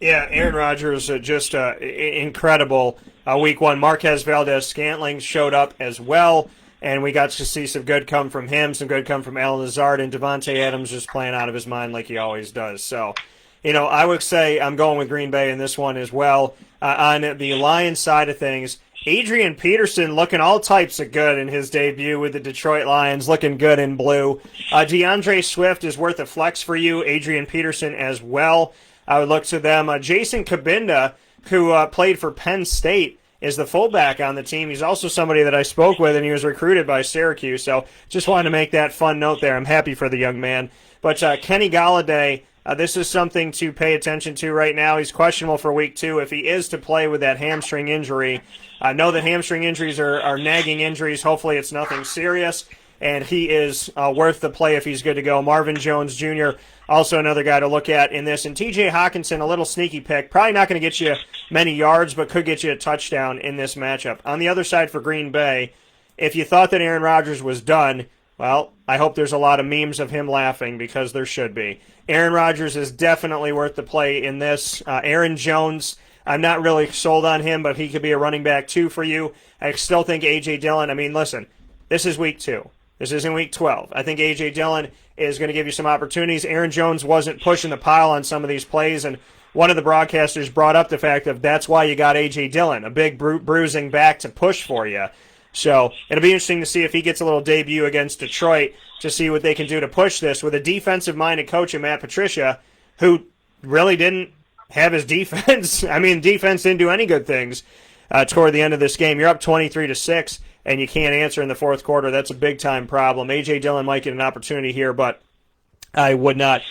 Yeah, Aaron Rodgers, just incredible week 1. Marquez Valdez-Scantling showed up as well, and we got to see some good come from him, some good come from Alan Lazard, and Devontae Adams just playing out of his mind like he always does. So, I would say I'm going with Green Bay in this one as well. On the Lions side of things, Adrian Peterson looking all types of good in his debut with the Detroit Lions, looking good in blue. DeAndre Swift is worth a flex for you. Adrian Peterson as well. I would look to them. Jason Kabinda, who played for Penn State, is the fullback on the team. He's also somebody that I spoke with, and he was recruited by Syracuse. So just wanted to make that fun note there. I'm happy for the young man. But Kenny Golladay, this is something to pay attention to right now. He's questionable for week 2. If he is to play with that hamstring injury, I know that hamstring injuries are nagging injuries. Hopefully it's nothing serious, and he is worth the play if he's good to go. Marvin Jones Jr., also another guy to look at in this. And T.J. Hawkinson, a little sneaky pick. Probably not going to get you many yards, but could get you a touchdown in this matchup. On the other side for Green Bay, if you thought that Aaron Rodgers was done, well, I hope there's a lot of memes of him laughing because there should be. Aaron Rodgers is definitely worth the play in this. Aaron Jones, I'm not really sold on him, but he could be a running back 2 for you. I still think A.J. Dillon, listen, this is week 2. This isn't week 12. I think A.J. Dillon is going to give you some opportunities. Aaron Jones wasn't pushing the pile on some of these plays, and one of the broadcasters brought up the fact that that's why you got A.J. Dillon, a big bruising back to push for you. So it'll be interesting to see if he gets a little debut against Detroit to see what they can do to push this with a defensive-minded coach in Matt Patricia, who really didn't have his defense. Defense didn't do any good things toward the end of this game. You're up 23-6, and you can't answer in the fourth quarter. That's a big-time problem. A.J. Dillon might get an opportunity here, but I would not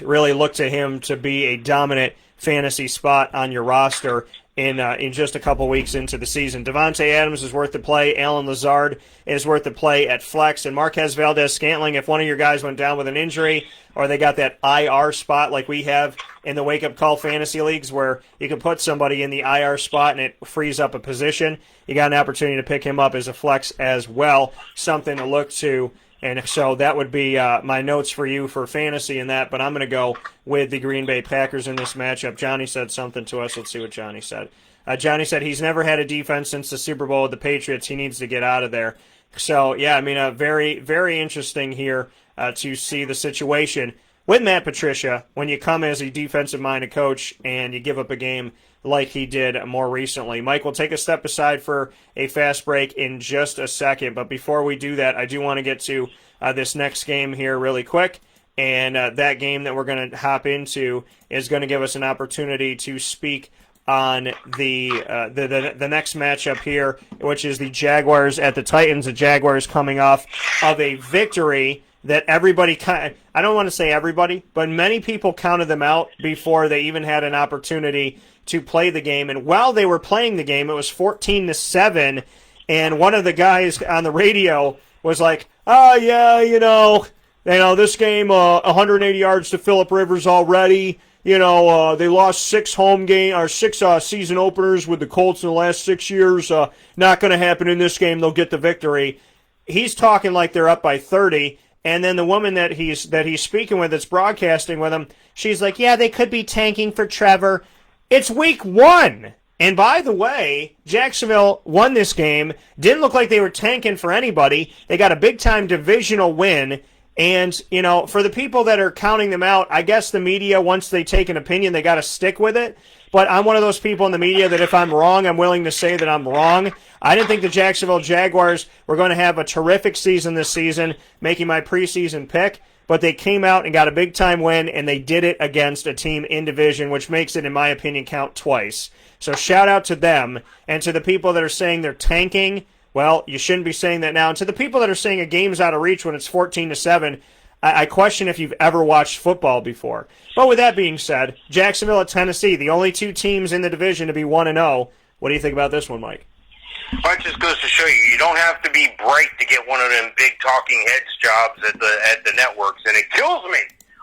really look to him to be a dominant fantasy spot on your roster in just a couple weeks into the season. Devontae Adams is worth the play. Alan Lazard is worth the play at flex. And Marquez Valdez-Scantling, if one of your guys went down with an injury or they got that IR spot like we have in the wake-up call fantasy leagues where you can put somebody in the IR spot and it frees up a position, you got an opportunity to pick him up as a flex as well. Something to look to. And so that would be my notes for you for fantasy in that. But I'm going to go with the Green Bay Packers in this matchup. Johnny said something to us. Let's see what Johnny said. Johnny said he's never had a defense since the Super Bowl with the Patriots. He needs to get out of there. So, yeah, I mean, very, very interesting here to see the situation with Matt Patricia when you come as a defensive-minded coach and you give up a game like he did more recently. Mike, we'll take a step aside for a fast break in just a second. But before we do that, I do want to get to this next game here really quick. And that game that we're going to hop into is going to give us an opportunity to speak on the next matchup here, which is the Jaguars at the Titans. The Jaguars coming off of a victory that everybody, I don't want to say everybody, but many people counted them out before they even had an opportunity to play the game. And while they were playing the game, it was 14-7, and one of the guys on the radio was like, "Oh yeah, this game, 180 yards to Phillip Rivers already. They lost 6 season openers with the Colts in the last 6 years. Not going to happen in this game. They'll get the victory." He's talking like they're up by 30. And then the woman that he's speaking with, that's broadcasting with him, she's like, "Yeah, they could be tanking for Trevor. It's week 1." And by the way, Jacksonville won this game. Didn't look like they were tanking for anybody. They got a big-time divisional win. And, for the people that are counting them out, I guess the media, once they take an opinion, they got to stick with it. But I'm one of those people in the media that if I'm wrong, I'm willing to say that I'm wrong. I didn't think the Jacksonville Jaguars were going to have a terrific season this season, making my preseason pick. But they came out and got a big-time win, and they did it against a team in division, which makes it, in my opinion, count twice. So shout out to them. And to the people that are saying they're tanking, well, you shouldn't be saying that now. And to the people that are saying a game's out of reach when it's 14-7, I question if you've ever watched football before. But with that being said, Jacksonville at Tennessee, the only 2 teams in the division to be 1-0. What do you think about this one, Mike? Well, it just goes to show you don't have to be bright to get one of them big talking heads jobs at the networks, and it kills me.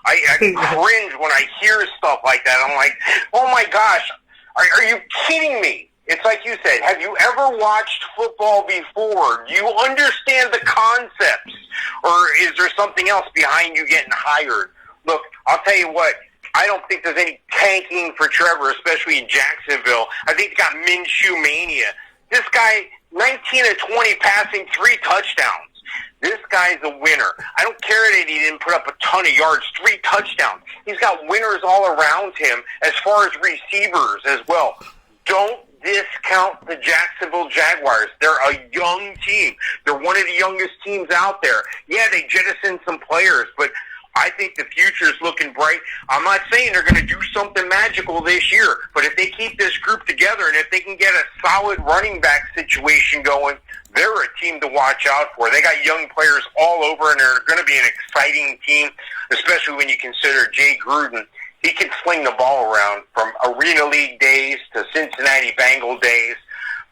I cringe when I hear stuff like that. I'm like, oh my gosh, are you kidding me? It's like you said, have you ever watched football before? Do you understand the concepts? Or is there something else behind you getting hired? Look, I'll tell you what, I don't think there's any tanking for Trevor, especially in Jacksonville. I think they got Minshew mania. This guy, 19 of 20 passing, 3 touchdowns. This guy's a winner. I don't care that he didn't put up a ton of yards, 3 touchdowns. He's got winners all around him as far as receivers as well. Don't discount the Jacksonville Jaguars. They're a young team. They're one of the youngest teams out there. Yeah, they jettisoned some players, but I think the future is looking bright. I'm not saying they're going to do something magical this year, but if they keep this group together and if they can get a solid running back situation going, they're a team to watch out for. They got young players all over, and they're going to be an exciting team, especially when you consider Jay Gruden. He can sling the ball around from Arena League days to Cincinnati Bengal days.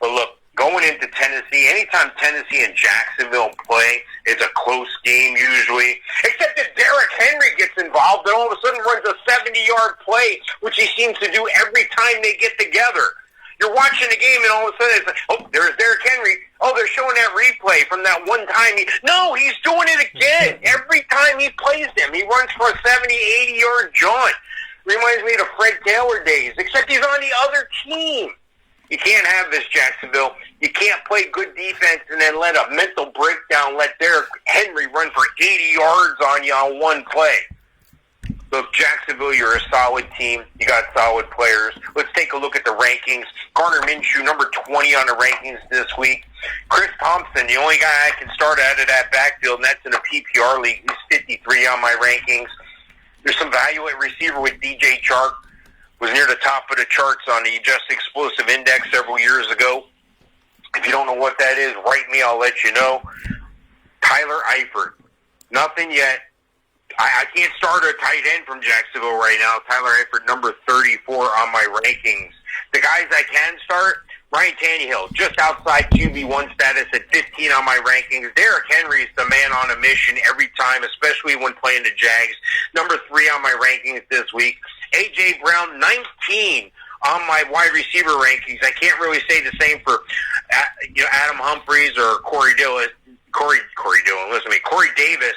But look, going into Tennessee, anytime Tennessee and Jacksonville play, it's a close game usually. Except that Derrick Henry gets involved and all of a sudden runs a 70-yard play, which he seems to do every time they get together. You're watching the game and all of a sudden it's like, oh, there's Derrick Henry. Oh, they're showing that replay from that one time. No, he's doing it again. Every time he plays them, he runs for a 70, 80-yard jaunt. Reminds me of the Fred Taylor days, except he's on the other team. You can't have this, Jacksonville. You can't play good defense and then let a mental breakdown let Derrick Henry run for 80 yards on you on one play. Look, Jacksonville, you're a solid team. You got solid players. Let's take a look at the rankings. Gardner Minshew, number 20 on the rankings this week. Chris Thompson, the only guy I can start out of that backfield, and that's in a PPR league. He's 53 on my rankings. There's some value at receiver with DJ Chark. Was near the top of the charts on the Just Explosive Index several years ago. If you don't know what that is, write me, I'll let you know. Tyler Eifert, nothing yet. I can't start a tight end from Jacksonville right now. Tyler Eifert, number 34 on my rankings. The guys I can start, Ryan Tannehill, just outside QB1 status at 15 on my rankings. Derrick Henry's the man on a mission every time, especially when playing the Jags. Number 3 on my rankings this week. A.J. Brown, 19 on my wide receiver rankings. I can't really say the same for Adam Humphries or Corey Dillon. Corey Davis.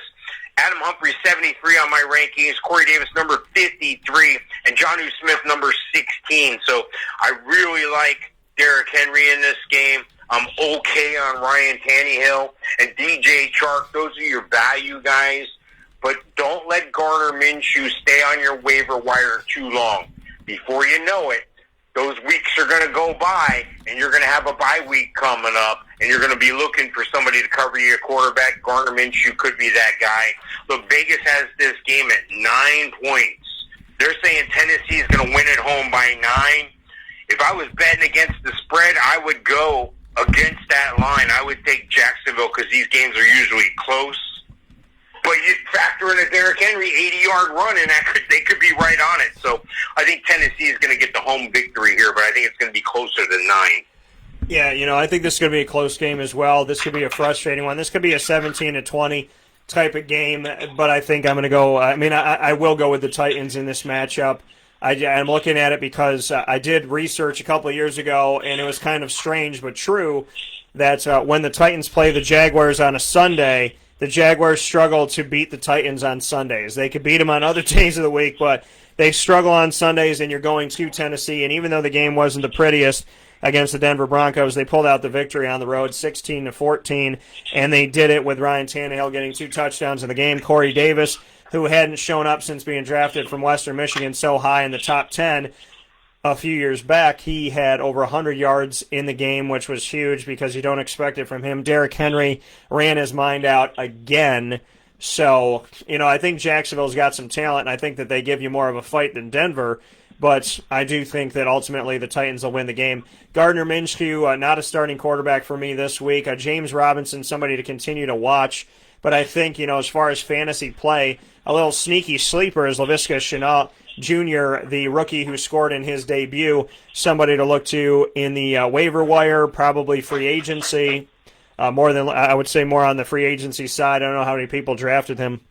Adam Humphries, 73 on my rankings. Corey Davis, number 53. And Jonnu Smith, number 16. So I really like Derrick Henry in this game. I'm okay on Ryan Tannehill. And DJ Chark, those are your value guys. But don't let Gardner Minshew stay on your waiver wire too long. Before you know it, those weeks are going to go by, and you're going to have a bye week coming up, and you're going to be looking for somebody to cover your quarterback. Gardner Minshew could be that guy. Look, Vegas has this game at 9 points. They're saying Tennessee is going to win at home by 9. If I was betting against the spread, I would go against that line. I would take Jacksonville because these games are usually close. But you factor in a Derrick Henry 80-yard run, and they could be right on it. So I think Tennessee is going to get the home victory here, but I think it's going to be closer to 9. Yeah, I think this is going to be a close game as well. This could be a frustrating one. This could be a 17-20 type of game, but I think I'm going to go. I will go with the Titans in this matchup. I'm looking at it because I did research a couple of years ago, and it was kind of strange but true that when the Titans play the Jaguars on a Sunday, the Jaguars struggle to beat the Titans on Sundays. They could beat them on other days of the week, but they struggle on Sundays, and you're going to Tennessee. And even though the game wasn't the prettiest against the Denver Broncos, they pulled out the victory on the road, 16-14, and they did it with Ryan Tannehill getting 2 touchdowns in the game. Corey Davis, who hadn't shown up since being drafted from Western Michigan so high in the top 10 a few years back, he had over 100 yards in the game, which was huge because you don't expect it from him. Derrick Henry ran his mind out again. So, I think Jacksonville's got some talent, and I think that they give you more of a fight than Denver. But I do think that ultimately the Titans will win the game. Gardner Minshew, not a starting quarterback for me this week. James Robinson, somebody to continue to watch. But I think, as far as fantasy play, a little sneaky sleeper is Laviska Shenault Jr., the rookie who scored in his debut, somebody to look to in the waiver wire, probably free agency. More on the free agency side. I don't know how many people drafted him.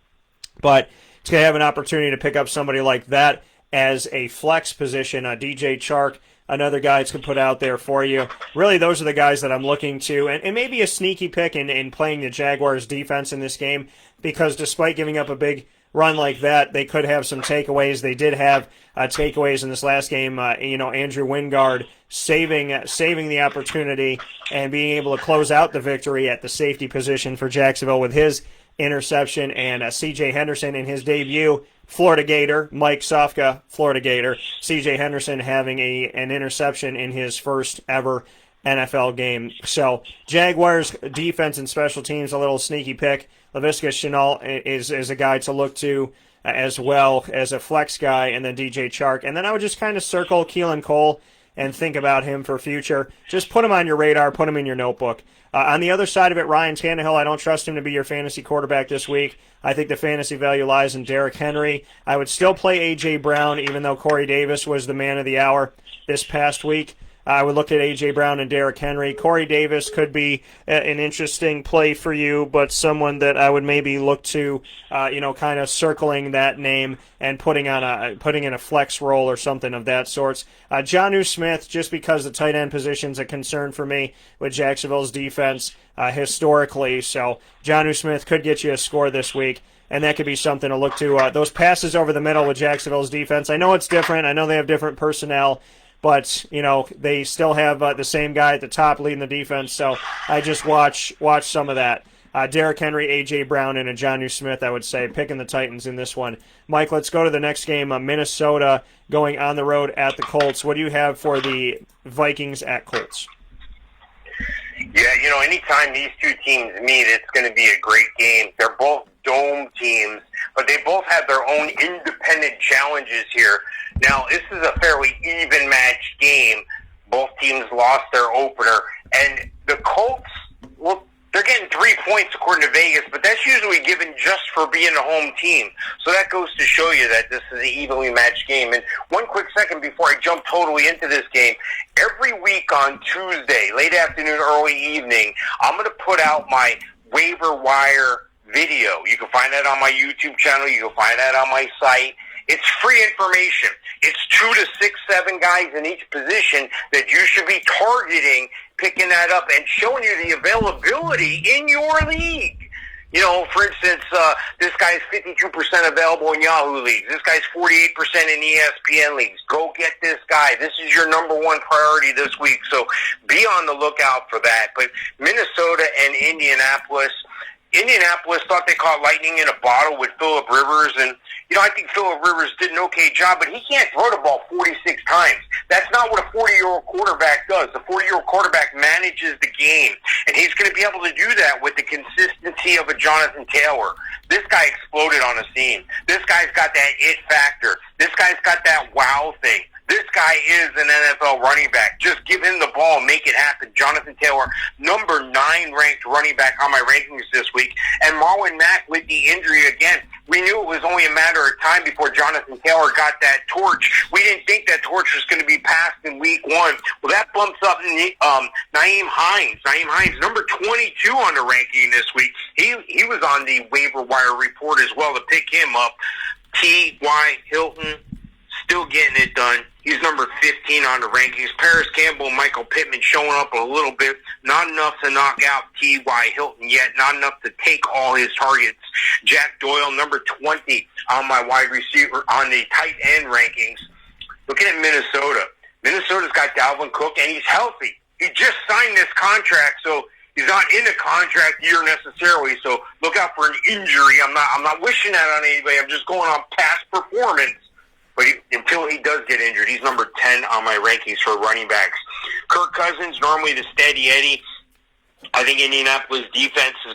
But it's going to have an opportunity to pick up somebody like that as a flex position. DJ Chark, another guy to put out there for you. Really, those are the guys that I'm looking to. And maybe a sneaky pick in playing the Jaguars defense in this game, because despite giving up a big run like that, they could have some takeaways. They did have takeaways in this last game. Andrew Wingard saving the opportunity and being able to close out the victory at the safety position for Jacksonville with his interception, and C.J. Henderson in his debut, Florida Gator, Mike Sofka, Florida Gator, C.J. Henderson having an interception in his first ever NFL game. So Jaguars defense and special teams, a little sneaky pick. Laviska Shenault is a guy to look to as well as a flex guy, and then DJ Chark. And then I would just kind of circle Keelan Cole and think about him for future. Just put him on your radar, put him in your notebook. On the other side of it, Ryan Tannehill, I don't trust him to be your fantasy quarterback this week. I think the fantasy value lies in Derrick Henry. I would still play A.J. Brown, even though Corey Davis was the man of the hour this past week. I would look at A.J. Brown and Derrick Henry. Corey Davis could be an interesting play for you, but someone that I would maybe look to, kind of circling that name and putting in a flex role or something of that sort. Jonnu Smith, just because the tight end position is a concern for me with Jacksonville's defense historically. So Jonnu Smith could get you a score this week, and that could be something to look to. Those passes over the middle with Jacksonville's defense, I know it's different. I know they have different personnel. But, they still have the same guy at the top leading the defense, so I just watch some of that. Derrick Henry, A.J. Brown, and a Jonnu Smith, I would say, picking the Titans in this one. Mike, let's go to the next game. Minnesota going on the road at the Colts. What do you have for the Vikings at Colts? Yeah, anytime these two teams meet, it's going to be a great game. They're both dome teams, but they both have their own independent challenges here. Now, this is a fairly even matched game. Both teams lost their opener, and the Colts, well, They're getting 3 points according to Vegas, but that's usually given just for being a home team. So that goes to show you that this is an evenly matched game. And one quick second before I jump totally into this game, every week on Tuesday, late afternoon, early evening, I'm going to put out my waiver wire video. You can find that on my YouTube channel. You can find that on my site. It's free information. It's 2 to 6, 7 guys in each position that you should be targeting, picking that up, and showing you the availability in your league. You know, for instance, this guy's 52% available in Yahoo leagues. This guy's 48% in ESPN leagues. Go get this guy. This is your number one priority this week. So be on the lookout for that. But Minnesota and Indianapolis thought they caught lightning in a bottle with Phillip Rivers, and I think Phillip Rivers did an okay job, but he can't throw the ball 46 times. That's not what a 40-year-old quarterback does. The 40-year-old quarterback manages the game, and he's going to be able to do that with the consistency of a Jonathan Taylor. This guy exploded on the scene. This guy's got that it factor. This guy's got that wow thing. This guy is an NFL running back. Just give him the ball and make it happen. Jonathan Taylor, number 9 ranked running back on my rankings this week. And Marlon Mack with the injury again. We knew it was only a matter of time before Jonathan Taylor got that torch. We didn't think that torch was going to be passed in week 1. Well, that bumps up Nyheim Hines. Nyheim Hines, number 22 on the ranking this week. He was on the waiver wire report as well to pick him up. T.Y. Hilton, still getting it done. He's number 15 on the rankings. Paris Campbell and Michael Pittman showing up a little bit. Not enough to knock out T.Y. Hilton yet. Not enough to take all his targets. Jack Doyle, number 20 on my wide receiver, on the tight end rankings. Looking at Minnesota. Minnesota's got Dalvin Cook, and he's healthy. He just signed this contract, so he's not in a contract year necessarily, so look out for an injury. I'm not wishing that on anybody. I'm just going on past performance. But until he does get injured, he's number 10 on my rankings for running backs. Kirk Cousins, normally the steady Eddie. I think Indianapolis defense is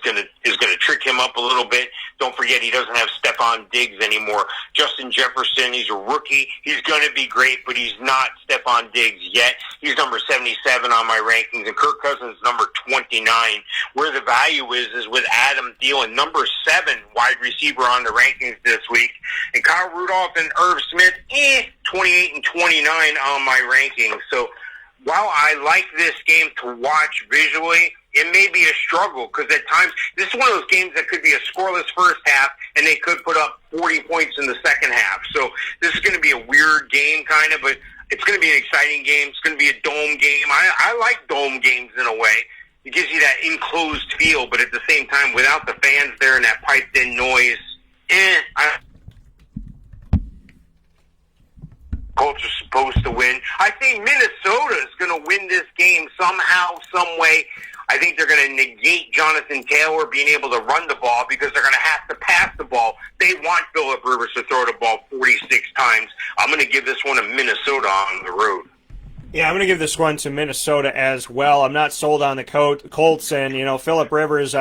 gonna trick him up a little bit. Don't forget he doesn't have Stephon Diggs anymore. Justin Jefferson, he's a rookie. He's gonna be great, but he's not Stephon Diggs yet. He's number 77 on my rankings, and Kirk Cousins number 29. Where the value is with Adam Thielen, number 7 wide receiver on the rankings this week, and Kyle Rudolph and Irv Smith, 28 and 29 on my rankings. So while I like this game to watch visually, it may be a struggle because at times this is one of those games that could be a scoreless first half and they could put up 40 points in the second half. So this is going to be a weird game kind of, but it's going to be an exciting game. It's going to be a dome game. I like dome games in a way. It gives you that enclosed feel, but at the same time, without the fans there and that piped-in noise, Colts are supposed to win. I think Minnesota is going to win this game somehow, some way. I think they're going to negate Jonathan Taylor being able to run the ball because they're going to have to pass the ball. They want Phillip Rivers to throw the ball 46 times. I'm going to give this one to Minnesota on the road. Yeah, I'm going to give this one to Minnesota as well. I'm not sold on the Colts, and, Phillip Rivers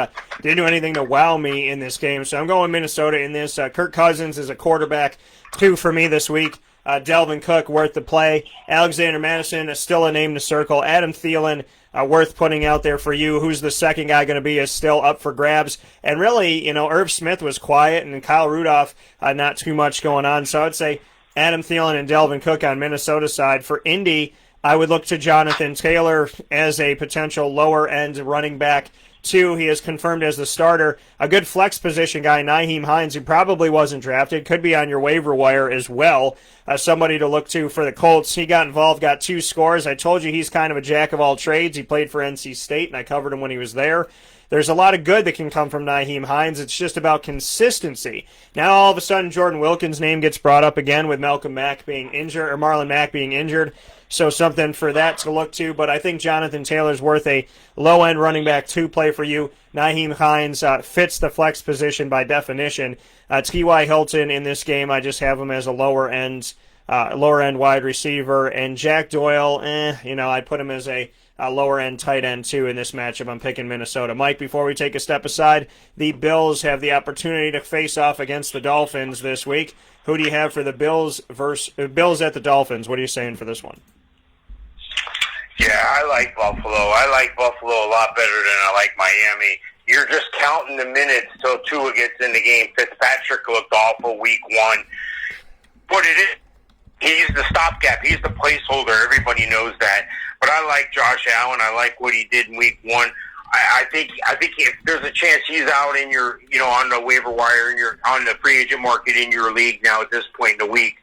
didn't do anything to wow me in this game, so I'm going Minnesota in this. Kirk Cousins is a quarterback 2 for me this week. Dalvin Cook, worth the play. Alexander Madison is still a name to circle. Adam Thielen, worth putting out there for you. Who's the second guy going to be is still up for grabs. And really, Irv Smith was quiet, and Kyle Rudolph, not too much going on. So I'd say Adam Thielen and Dalvin Cook on Minnesota side. For Indy, I would look to Jonathan Taylor as a potential lower-end running back. 2, he is confirmed as the starter. A good flex position guy, Nyheim Hines, who probably wasn't drafted, could be on your waiver wire as well. Somebody to look to for the Colts. He got involved, got 2 scores. I told you he's kind of a jack of all trades. He played for NC State, and I covered him when he was there. There's a lot of good that can come from Nyheim Hines. It's just about consistency. Now all of a sudden Jordan Wilkins' name gets brought up again with Marlon Mack being injured. So something for that to look to. But I think Jonathan Taylor's worth a low-end running back 2 play for you. Nyheim Hines fits the flex position by definition. T.Y. Hilton in this game, I just have him as a lower-end wide receiver. And Jack Doyle, I'd put him as a lower-end tight end, too, in this matchup. I'm picking Minnesota. Mike, before we take a step aside, the Bills have the opportunity to face off against the Dolphins this week. Who do you have for the Bills at the Dolphins? What are you saying for this one? Yeah, I like Buffalo. I like Buffalo a lot better than I like Miami. You're just counting the minutes till Tua gets in the game. Fitzpatrick looked awful week 1. But it is. He's the stopgap. He's the placeholder. Everybody knows that. But I like Josh Allen. I like what he did in week 1. I think if there's a chance he's out in your, on the waiver wire, and you're on the free agent market in your league now at this point in the week,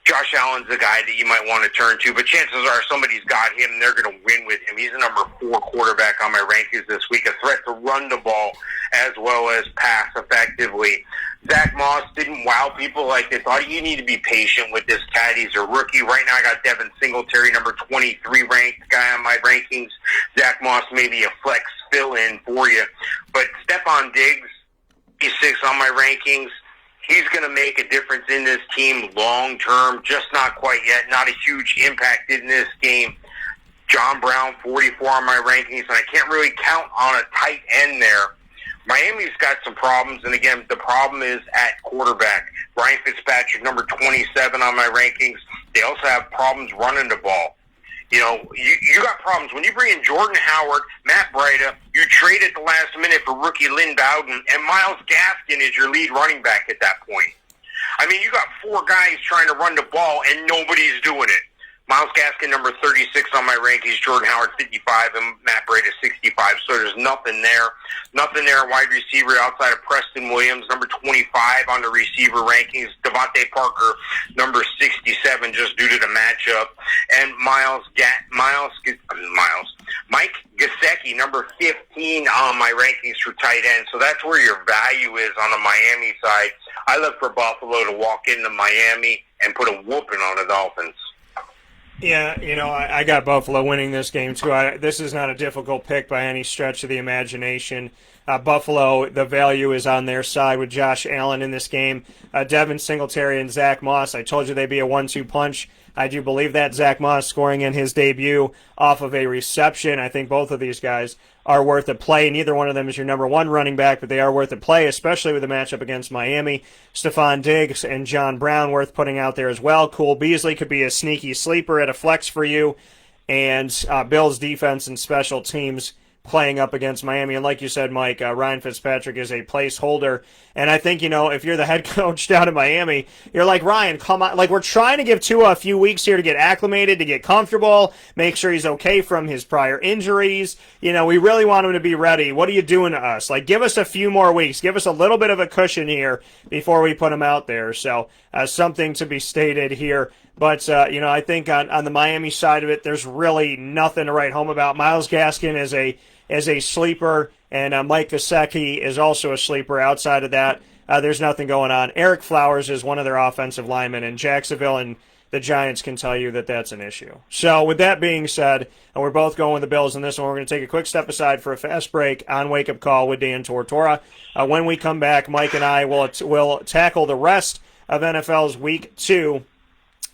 Josh Allen's the guy that you might want to turn to, but chances are somebody's got him. They're going to win with him. He's the number 4 quarterback on my rankings this week, a threat to run the ball as well as pass effectively. Zach Moss didn't wow people like they thought. You need to be patient with this cat. He's a rookie. Right now I got Devin Singletary, number 23 ranked guy on my rankings. Zach Moss may be a flex fill-in for you. But Stephon Diggs, he's 6 on my rankings. He's going to make a difference in this team long term, just not quite yet. Not a huge impact in this game. John Brown, 44 on my rankings, and I can't really count on a tight end there. Miami's got some problems, and again, the problem is at quarterback. Ryan Fitzpatrick, number 27 on my rankings. They also have problems running the ball. You got problems. When you bring in Jordan Howard, Matt Breida, you trade at the last minute for rookie Lynn Bowden, and Myles Gaskin is your lead running back at that point. I mean, you got 4 guys trying to run the ball, and nobody's doing it. Myles Gaskin, number 36 on my rankings, Jordan Howard, 55, and Matt Breida, 65. So there's nothing there. Nothing there. Wide receiver outside of Preston Williams, number 25 on the receiver rankings. Devontae Parker, number 67, just due to the matchup. And Mike Gesicki, number 15 on my rankings for tight end. So that's where your value is on the Miami side. I look for Buffalo to walk into Miami and put a whooping on the Dolphins. Yeah, I got Buffalo winning this game, too. This is not a difficult pick by any stretch of the imagination. Buffalo, the value is on their side with Josh Allen in this game. Devin Singletary and Zach Moss, I told you they'd be a 1-2 punch. I do believe that. Zach Moss scoring in his debut off of a reception. I think both of these guys are worth a play. Neither one of them is your number 1 running back, but they are worth a play, especially with the matchup against Miami. Stephon Diggs and John Brown worth putting out there as well. Cole Beasley could be a sneaky sleeper at a flex for you. And Bills defense and special teams playing up against Miami. And like you said, Mike, Ryan Fitzpatrick is a placeholder. And I think, if you're the head coach down in Miami, you're like, Ryan, come on. Like, we're trying to give Tua a few weeks here to get acclimated, to get comfortable, make sure he's okay from his prior injuries. We really want him to be ready. What are you doing to us? Like, give us a few more weeks. Give us a little bit of a cushion here before we put him out there. So, something to be stated here. But, I think on the Miami side of it, there's really nothing to write home about. Myles Gaskin is a sleeper, and Mike Gesicki is also a sleeper. Outside of that, there's nothing going on. Eric Flowers is one of their offensive linemen, and Jacksonville and the Giants can tell you that that's an issue. So with that being said, and we're both going with the Bills in this one, we're going to take a quick step aside for a fast break on Wake Up Call with Dan Tortora. When we come back, Mike and I will tackle the rest of NFL's Week 2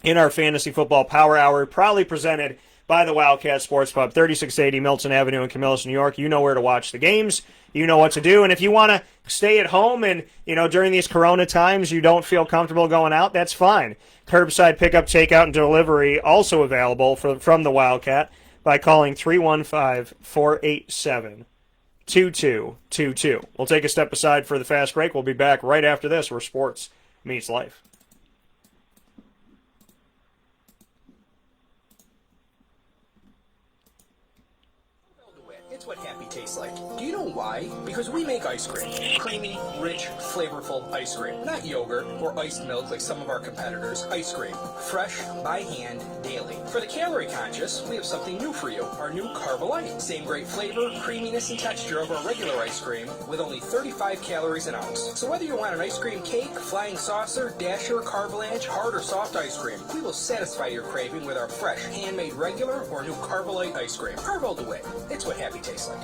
in our Fantasy Football Power Hour, proudly presented by the Wildcat Sports Pub, 3680 Milton Avenue in Camillus, New York. You know where to watch the games. You know what to do. And if you want to stay at home and, during these Corona times you don't feel comfortable going out, that's fine. Curbside pickup, takeout, and delivery also available from the Wildcat by calling 315-487-2222. We'll take a step aside for the fast break. We'll be back right after this, where sports meets life. It's what happy tastes like. Do you know why? Because we make ice cream. Creamy, rich, flavorful ice cream. Not yogurt or iced milk like some of our competitors. Ice cream. Fresh, by hand, daily. For the calorie conscious, we have something new for you. Our new Carbolite. Same great flavor, creaminess, and texture of our regular ice cream with only 35 calories an ounce. So whether you want an ice cream cake, flying saucer, dasher, carvalanche, hard or soft ice cream, we will satisfy your craving with our fresh, handmade regular or new Carbolite ice cream. Carve all the way. It's what happy tastes like.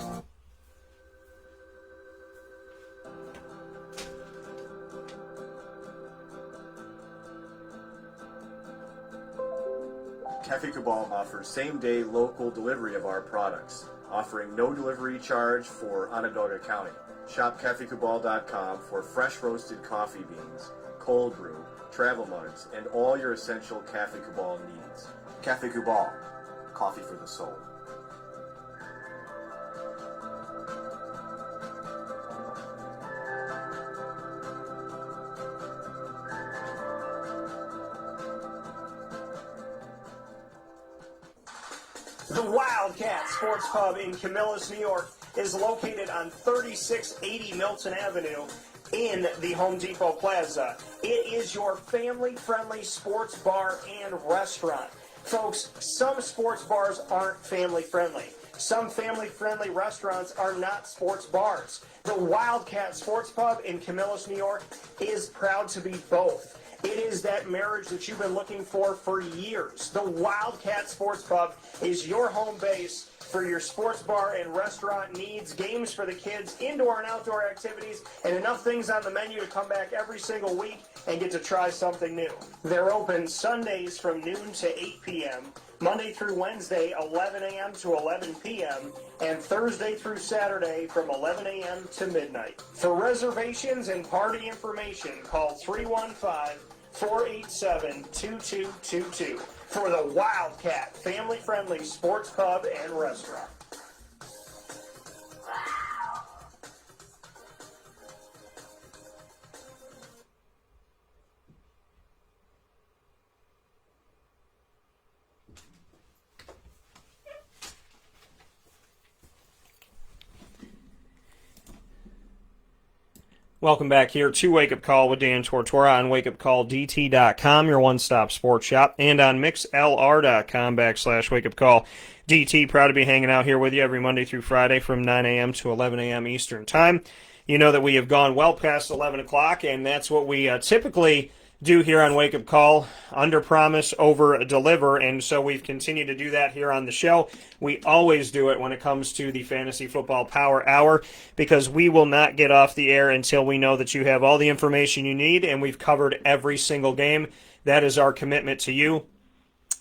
Cafe Cabal offers same-day local delivery of our products, offering no delivery charge for Onondaga County. Shop cafecabal.com for fresh roasted coffee beans, cold brew, travel mugs, and all your essential Cafe Cabal needs. Cafe Cabal, coffee for the soul. The Wildcat Sports Pub in Camillus, New York is located on 3680 Milton Avenue in the Home Depot Plaza. It is your family-friendly sports bar and restaurant. Folks, some sports bars aren't family-friendly. Some family-friendly restaurants are not sports bars. The Wildcat Sports Pub in Camillus, New York is proud to be both. It is that marriage that you've been looking for years. The Wildcat Sports Pub is your home base for your sports bar and restaurant needs, games for the kids, indoor and outdoor activities, and enough things on the menu to come back every single week and get to try something new. They're open Sundays from noon to 8 p.m., Monday through Wednesday, 11 a.m. to 11 p.m., and Thursday through Saturday from 11 a.m. to midnight. For reservations and party information, call 315-487-2222 for the Wildcat family-friendly sports pub and restaurant. Welcome back here to Wake Up Call with Dan Tortora on wakeupcalldt.com, your one-stop sports shop, and on mixlr.com/wakeupcalldt. Proud to be hanging out here with you every Monday through Friday from 9 a.m. to 11 a.m. Eastern Time. You know that we have gone well past 11 o'clock, and that's what we typically do here on Wake Up Call, under promise, over deliver, and so we've continued to do that here on the show. We always do it when it comes to the Fantasy Football Power Hour, because we will not get off the air until we know that you have all the information you need, and we've covered every single game. That is our commitment to you,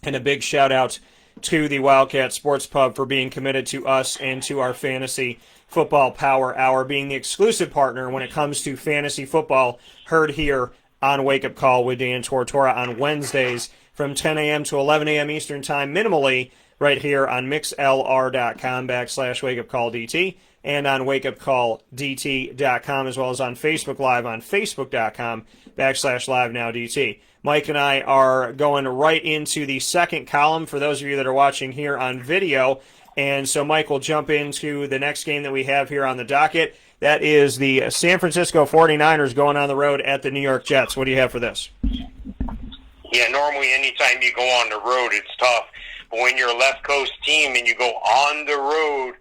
and a big shout out to the Wildcat Sports Pub for being committed to us and to our Fantasy Football Power Hour, being the exclusive partner when it comes to fantasy football, heard here on Wake Up Call with Dan Tortora on Wednesdays from 10 a.m. to 11 a.m. Eastern Time, minimally, right here on mixlr.com/wakeupcalldt and on wakeupcalldt.com, as well as on Facebook Live on facebook.com/live-now-dt. Mike and I are going right into the second column for those of you that are watching here on video. And so Mike will jump into the next game that we have here on the docket. That is the San Francisco 49ers going on the road at the New York Jets. What do you have for this? Yeah, normally anytime you go on the road, it's tough. But when you're a left coast team and you go on the road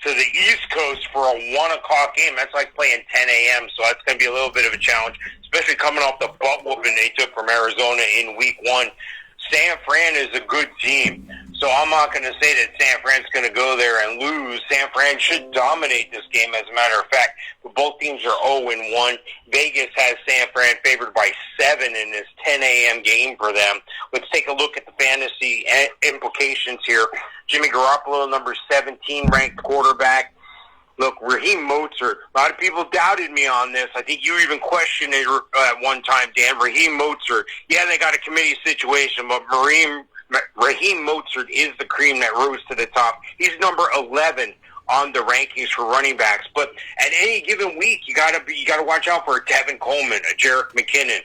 to the East Coast for a 1 o'clock game, that's like playing 10 a.m., so that's going to be a little bit of a challenge, especially coming off the butt whooping they took from Arizona in Week 1. San Fran is a good team, so I'm not going to say that San Fran's going to go there and lose. San Fran should dominate this game, as a matter of fact. But both teams are 0-1. Vegas has San Fran favored by 7 in this 10 a.m. game for them. Let's take a look at the fantasy implications here. Jimmy Garoppolo, number 17 ranked quarterback. Look, Raheem Mostert, a lot of people doubted me on this. I think you even questioned it at one time, Dan. Raheem Mostert, yeah, they got a committee situation, but Raheem Mostert is the cream that rose to the top. He's number 11 on the rankings for running backs. But at any given week, you got to watch out for a Tevin Coleman, a Jerick McKinnon.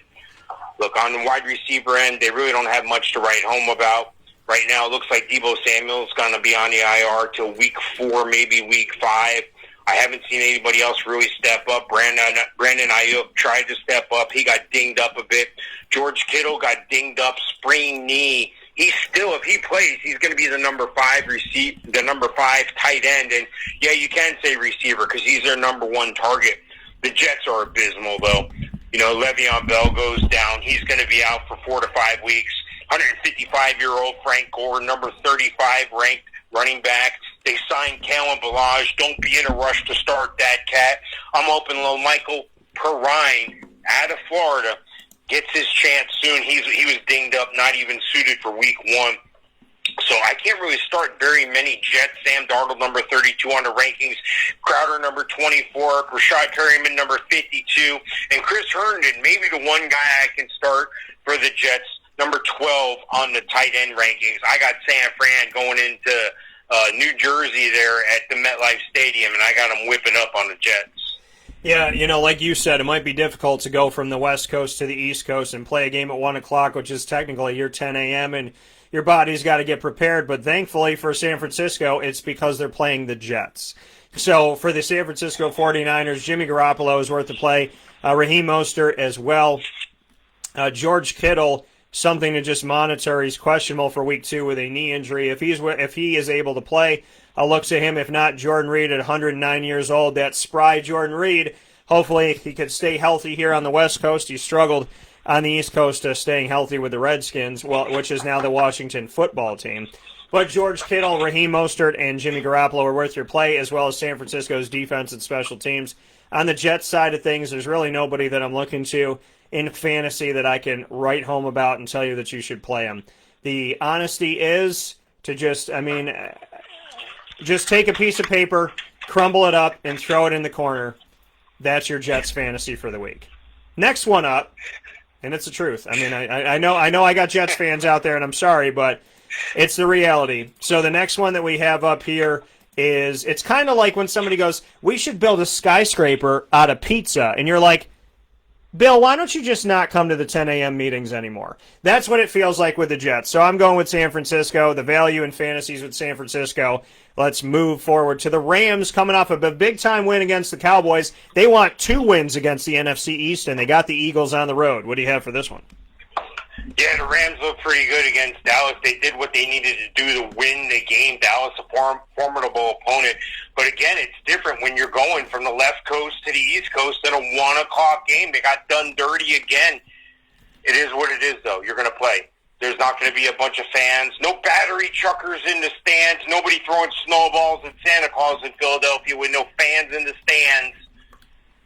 Look, on the wide receiver end, they really don't have much to write home about. Right now, it looks like Deebo Samuel's going to be on the IR till week 4, maybe week 5. I haven't seen anybody else really step up. Brandon Ayuk tried to step up. He got dinged up a bit. George Kittle got dinged up, sprained knee. He's still, if he plays, he's going to be the number 5 tight end. And yeah, you can say receiver because he's their number 1 target. The Jets are abysmal, though. You know, Le'Veon Bell goes down. He's going to be out for 4 to 5 weeks. 155-year-old Frank Gore, number 35 ranked running back. They signed Kalen Ballage. Don't be in a rush to start that cat. I'm hoping little Michael Perrine out of Florida gets his chance soon. He was dinged up, not even suited for week 1. So I can't really start very many Jets. Sam Darnold, number 32 on the rankings. Crowder, number 24. Rashad Perryman, number 52. And Chris Herndon, maybe the one guy I can start for the Jets, number 12 on the tight end rankings. I got San Fran going into New Jersey there at the MetLife Stadium, and I got them whipping up on the Jets. Yeah, you know, like you said, it might be difficult to go from the West Coast to the East Coast and play a game at 1 o'clock, which is technically your 10 a.m., and your body's got to get prepared. But thankfully for San Francisco, it's because they're playing the Jets. So for the San Francisco 49ers, Jimmy Garoppolo is worth the play. Raheem Mostert as well. George Kittle, something to just monitor. He's questionable for week 2 with a knee injury. If he is able to play, I'll look to him. If not, Jordan Reed at 109 years old. That spry Jordan Reed. Hopefully he could stay healthy here on the West Coast. He struggled on the East Coast staying healthy with the Redskins, which is now the Washington football team. But George Kittle, Raheem Mostert, and Jimmy Garoppolo are worth your play, as well as San Francisco's defense and special teams. On the Jets side of things, there's really nobody that I'm looking to in fantasy that I can write home about and tell you that you should play them. The honesty is to just take a piece of paper, crumble it up, and throw it in the corner. That's your Jets fantasy for the week. Next one up, and it's the truth. I mean, I know I got Jets fans out there, and I'm sorry, but it's the reality. So the next one that we have up here is, it's kind of like when somebody goes, we should build a skyscraper out of pizza. And you're like, Bill, why don't you just not come to the 10 a.m. meetings anymore? That's what it feels like with the Jets. So I'm going with San Francisco, the value in fantasies with San Francisco. Let's move forward to the Rams, coming off of a big-time win against the Cowboys. They want 2 wins against the NFC East, and they got the Eagles on the road. What do you have for this one? Yeah, the Rams look pretty good against Dallas. They did what they needed to do to win the game. Dallas, a formidable opponent. But again, it's different when you're going from the left coast to the east coast in a 1 o'clock game. They got done dirty again. It is what it is, though. You're going to play. There's not going to be a bunch of fans. No battery truckers in the stands. Nobody throwing snowballs at Santa Claus in Philadelphia with no fans in the stands.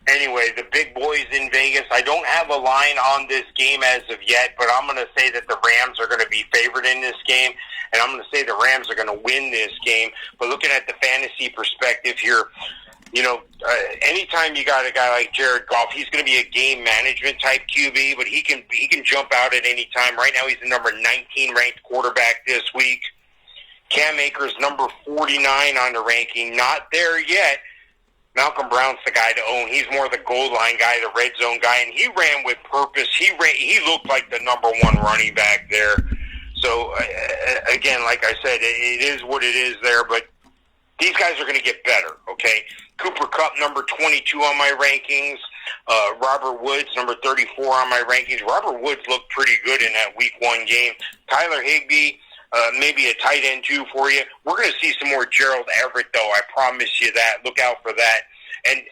Anyway, the big boys in Vegas. I don't have a line on this game as of yet, but I'm going to say that the Rams are going to be favored in this game, and I'm going to say the Rams are going to win this game. But looking at the fantasy perspective here, anytime you got a guy like Jared Goff, he's going to be a game management type QB, but he can jump out at any time. Right now, he's the number 19 ranked quarterback this week. Cam Akers, number 49 on the ranking, not there yet. Malcolm Brown's the guy to own. He's more the goal line guy, the red zone guy, and he ran with purpose. He looked like the number 1 running back there. So, again, like I said, it is what it is there, but these guys are going to get better, okay? Cooper Kupp, number 22 on my rankings. Robert Woods, number 34 on my rankings. Robert Woods looked pretty good in that Week 1 game. Tyler Higbee, maybe a tight end, too, for you. We're going to see some more Gerald Everett, though. I promise you that. Look out for that. And,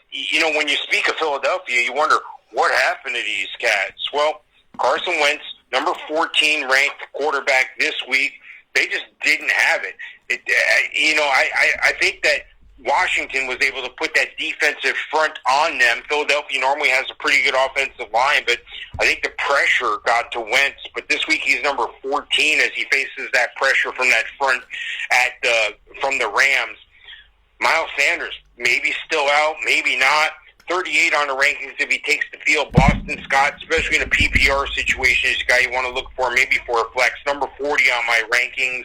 when you speak of Philadelphia, you wonder, what happened to these cats? Well, Carson Wentz, number 14 ranked quarterback this week. They just didn't have it. I think that Washington was able to put that defensive front on them. Philadelphia normally has a pretty good offensive line, but I think the pressure got to Wentz. But this week he's number 14 as he faces that pressure from that front from the Rams. Miles Sanders, maybe still out, maybe not. 38 on the rankings if he takes the field. Boston Scott, especially in a PPR situation, is a guy you want to look for, maybe for a flex. Number 40 on my rankings.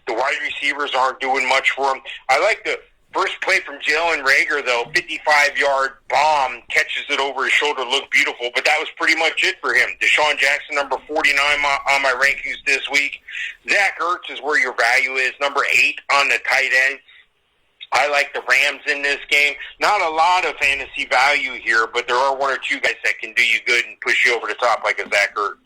The wide receivers aren't doing much for him. I like the first play from Jalen Reagor, though. 55-yard bomb, catches it over his shoulder, looked beautiful, but that was pretty much it for him. Deshaun Jackson, number 49 on my rankings this week. Zach Ertz is where your value is, number 8 on the tight end. I like the Rams in this game. Not a lot of fantasy value here, but there are 1 or 2 guys that can do you good and push you over the top like a Zach Ertz.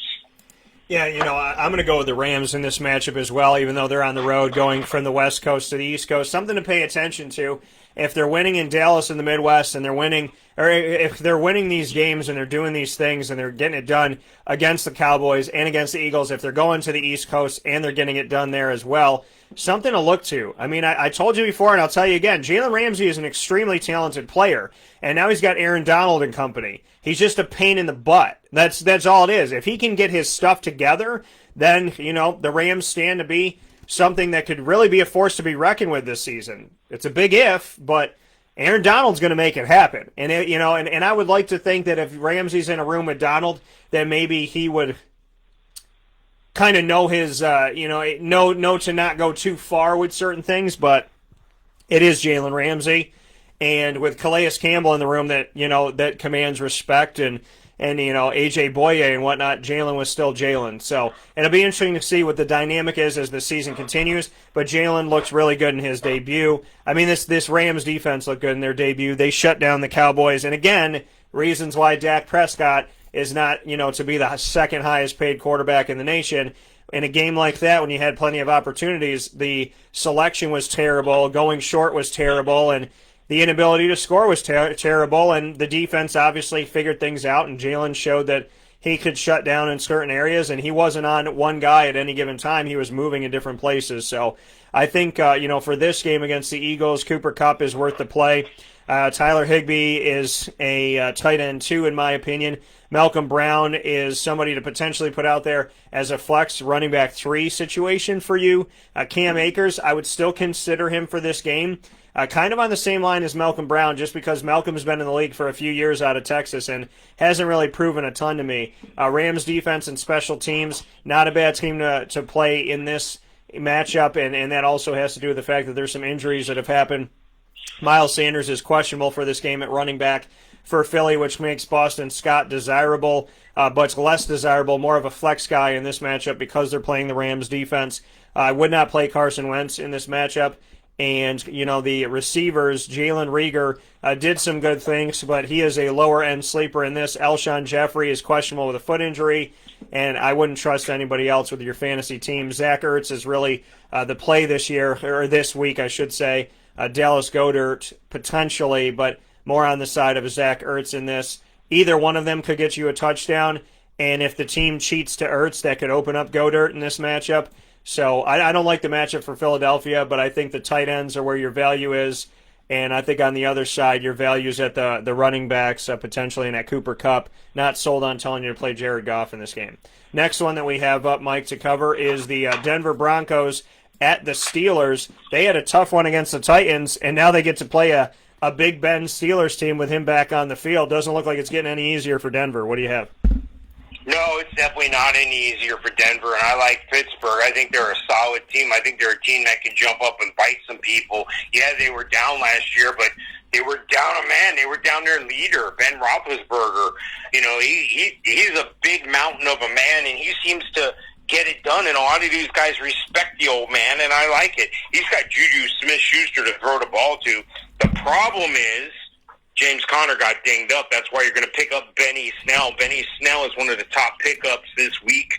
Yeah, I'm going to go with the Rams in this matchup as well, even though they're on the road going from the West Coast to the East Coast. Something to pay attention to. If they're winning in Dallas in the Midwest and they're winning, or if they're winning these games and they're doing these things and they're getting it done against the Cowboys and against the Eagles, if they're going to the East Coast and they're getting it done there as well, something to look to. I mean, I told you before and I'll tell you again, Jalen Ramsey is an extremely talented player, and now he's got Aaron Donald and company. He's just a pain in the butt. That's all it is. If he can get his stuff together, then, the Rams stand to be something that could really be a force to be reckoned with this season. It's a big if, but Aaron Donald's going to make it happen. And and I would like to think that if Ramsey's in a room with Donald, then maybe he would kind of know his, know to not go too far with certain things. But it is Jalen Ramsey, and with Calais Campbell in the room, that that commands respect, and and AJ Boye and whatnot, Jalen was still Jalen. So it'll be interesting to see what the dynamic is as the season continues. But Jalen looks really good in his debut. I mean, this Rams defense looked good in their debut. They shut down the Cowboys, and again, reasons why Dak Prescott is not to be the second highest paid quarterback in the nation. In a game like that, when you had plenty of opportunities, the selection was terrible, going short was terrible, and the inability to score was terrible, and the defense obviously figured things out, and Jalen showed that he could shut down in certain areas, and he wasn't on one guy at any given time. He was moving in different places. So I think, for this game against the Eagles, Cooper Kupp is worth the play. Tyler Higbee is a tight end 2, in my opinion. Malcolm Brown is somebody to potentially put out there as a flex running back 3 situation for you. Cam Akers, I would still consider him for this game. Kind of on the same line as Malcolm Brown, just because Malcolm's been in the league for a few years out of Texas and hasn't really proven a ton to me. Rams defense and special teams, not a bad team to play in this matchup, and that also has to do with the fact that there's some injuries that have happened. Miles Sanders is questionable for this game at running back for Philly, which makes Boston Scott desirable, but less desirable, more of a flex guy in this matchup because they're playing the Rams defense. I would not play Carson Wentz in this matchup. And, the receivers, Jalen Reagor did some good things, but he is a lower-end sleeper in this. Alshon Jeffrey is questionable with a foot injury, and I wouldn't trust anybody else with your fantasy team. Zach Ertz is really the play this year, or this week, I should say. Dallas Goedert, potentially, but more on the side of Zach Ertz in this. Either one of them could get you a touchdown, and if the team cheats to Ertz, that could open up Goedert in this matchup. So I don't like the matchup for Philadelphia, but I think the tight ends are where your value is, and I think on the other side, your value is at the running backs, potentially, and at Cooper Kupp. Not sold on telling you to play Jared Goff in this game. Next one that we have up, Mike, to cover is the Denver Broncos at the Steelers. They had a tough one against the Titans, and now they get to play a Big Ben Steelers team with him back on the field. Doesn't look like it's getting any easier for Denver. What do you have? No, it's definitely not any easier for Denver, and I like Pittsburgh. I think they're a solid team. I think they're a team that can jump up and bite some people. Yeah, they were down last year, but they were down a man. They were down their leader, Ben Roethlisberger. He's a big mountain of a man, and he seems to get it done, and a lot of these guys respect the old man, and I like it. He's got Juju Smith-Schuster to throw the ball to. The problem is James Conner got dinged up. That's why you're going to pick up Benny Snell. Benny Snell is one of the top pickups this week.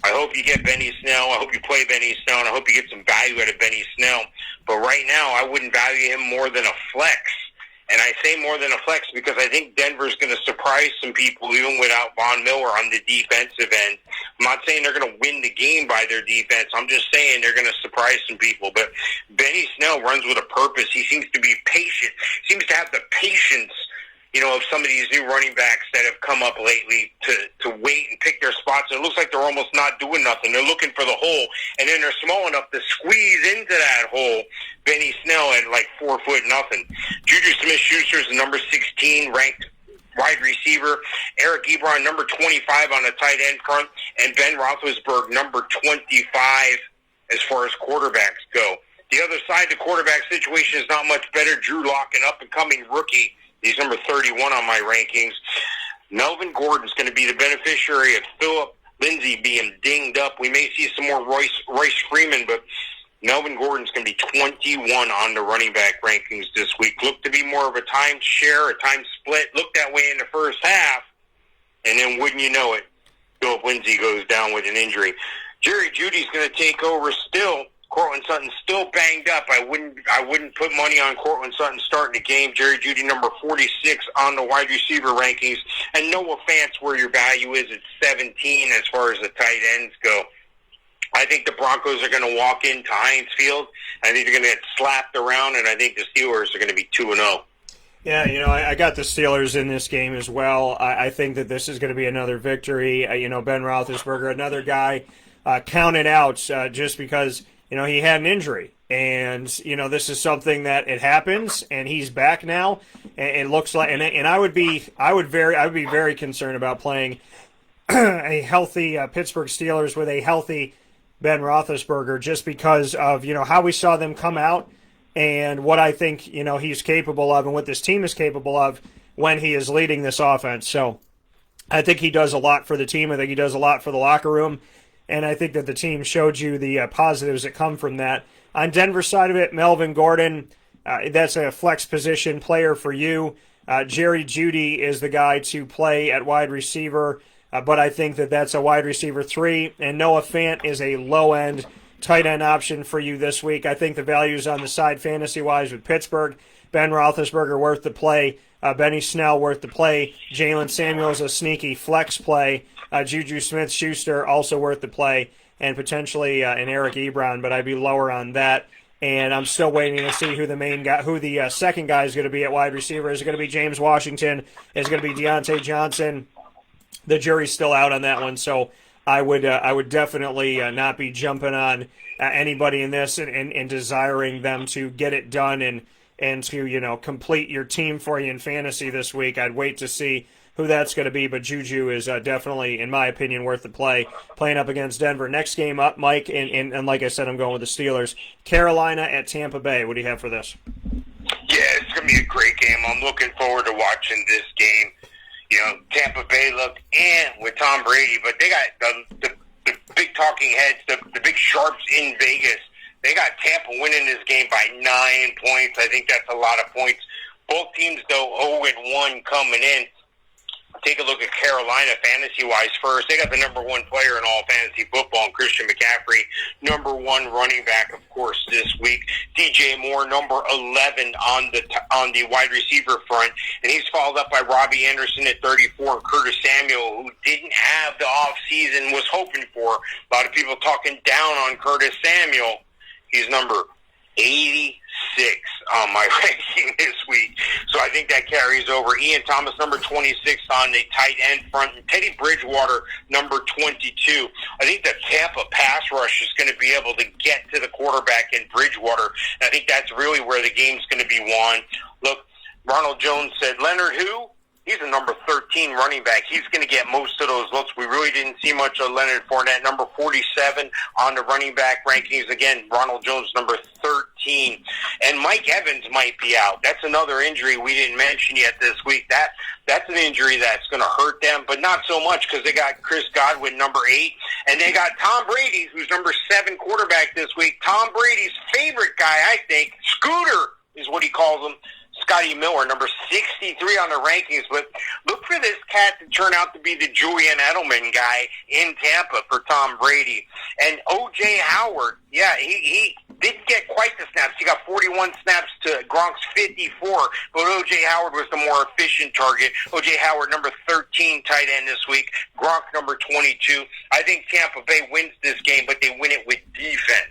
I hope you get Benny Snell. I hope you play Benny Snell, and I hope you get some value out of Benny Snell. But right now, I wouldn't value him more than a flex. And I say more than a flex because I think Denver's going to surprise some people even without Von Miller on the defensive end. I'm not saying they're going to win the game by their defense. I'm just saying they're going to surprise some people. But Benny Snell runs with a purpose. He seems to be patient. Seems to have the patience, of some of these new running backs that have come up lately to wait and pick their spots. And it looks like they're almost not doing nothing. They're looking for the hole, and then they're small enough to squeeze into that hole. Benny Snell at like 4 foot nothing. Juju Smith-Schuster is the number 16 ranked wide receiver. Eric Ebron, number 25 on the tight end front, and Ben Roethlisberger, number 25 as far as quarterbacks go. The other side, the quarterback situation is not much better. Drew Lock, an up-and-coming rookie. He's number 31 on my rankings. Melvin Gordon's going to be the beneficiary of Philip Lindsay being dinged up. We may see some more Royce Freeman, but Melvin Gordon's going to be 21 on the running back rankings this week. Look to be more of a time share, a time split. Look that way in the first half, and then wouldn't you know it, Philip Lindsay goes down with an injury. Jerry Jeudy's going to take over still. Cortland Sutton's still banged up. I wouldn't put money on Cortland Sutton starting the game. Jerry Jeudy, number 46 on the wide receiver rankings. And Noah Fant's where your value is at 17 as far as the tight ends go. I think the Broncos are going to walk into Heinz Field. I think they're going to get slapped around, and I think the Steelers are going to be 2-0. Yeah, I got the Steelers in this game as well. I think that this is going to be another victory. Ben Roethlisberger, another guy counted out just because he had an injury, and this is something that it happens, and he's back now. And it looks like, and I would be very concerned about playing a healthy Pittsburgh Steelers with a healthy Ben Roethlisberger, just because of how we saw them come out and what I think he's capable of and what this team is capable of when he is leading this offense. So I think he does a lot for the team. I think he does a lot for the locker room. And I think that the team showed you the positives that come from that. On Denver's side of it, Melvin Gordon, that's a flex position player for you. Jerry Jeudy is the guy to play at wide receiver, but I think that that's a wide receiver 3. And Noah Fant is a low-end tight end option for you this week. I think the value's on the side fantasy-wise with Pittsburgh. Ben Roethlisberger worth the play. Benny Snell worth the play. Jalen Samuels a sneaky flex play. Juju Smith-Schuster also worth the play, and potentially an Eric Ebron, but I'd be lower on that. And I'm still waiting to see who the second guy is going to be at wide receiver. Is it going to be James Washington? Is it going to be Deontay Johnson? The jury's still out on that one, so I would definitely not be jumping on anybody in this and desiring them to get it done and to complete your team for you in fantasy this week. I'd wait to see who that's going to be, but Juju is definitely, in my opinion, worth the play, playing up against Denver. Next game up, Mike, and like I said, I'm going with the Steelers. Carolina at Tampa Bay. What do you have for this? Yeah, it's going to be a great game. I'm looking forward to watching this game. Tampa Bay looked with Tom Brady, but they got the big talking heads, the big sharps in Vegas. They got Tampa winning this game by 9 points. I think that's a lot of points. Both teams, though, 0-1 coming in. Take a look at Carolina fantasy-wise first. They got the number 1 player in all fantasy football, Christian McCaffrey, number 1 running back, of course, this week. DJ Moore, number 11 on the wide receiver front, and he's followed up by Robbie Anderson at 34 and Curtis Samuel, who didn't have the offseason was hoping for. A lot of people talking down on Curtis Samuel. He's number 86 on my ranking this week. So I think that carries over. Ian Thomas, number 26 on the tight end front. And Teddy Bridgewater, number 22. I think the Tampa pass rush is going to be able to get to the quarterback in Bridgewater. And I think that's really where the game's going to be won. Look, Ronald Jones said, Leonard who? He's a number 13 running back. He's going to get most of those looks. We really didn't see much of Leonard Fournette, number 47 on the running back rankings. Again, Ronald Jones, number 13. And Mike Evans might be out. That's another injury we didn't mention yet this week. That's an injury that's going to hurt them, but not so much because they got Chris Godwin, number 8. And they got Tom Brady, who's number 7 quarterback this week. Tom Brady's favorite guy, I think, Scooter is what he calls him. Scotty Miller, number 63 on the rankings. But look for this cat to turn out to be the Julian Edelman guy in Tampa for Tom Brady. And O.J. Howard, yeah, he didn't get quite the snaps. He got 41 snaps to Gronk's 54, but O.J. Howard was the more efficient target. O.J. Howard, number 13 tight end this week. Gronk, number 22. I think Tampa Bay wins this game, but they win it with defense.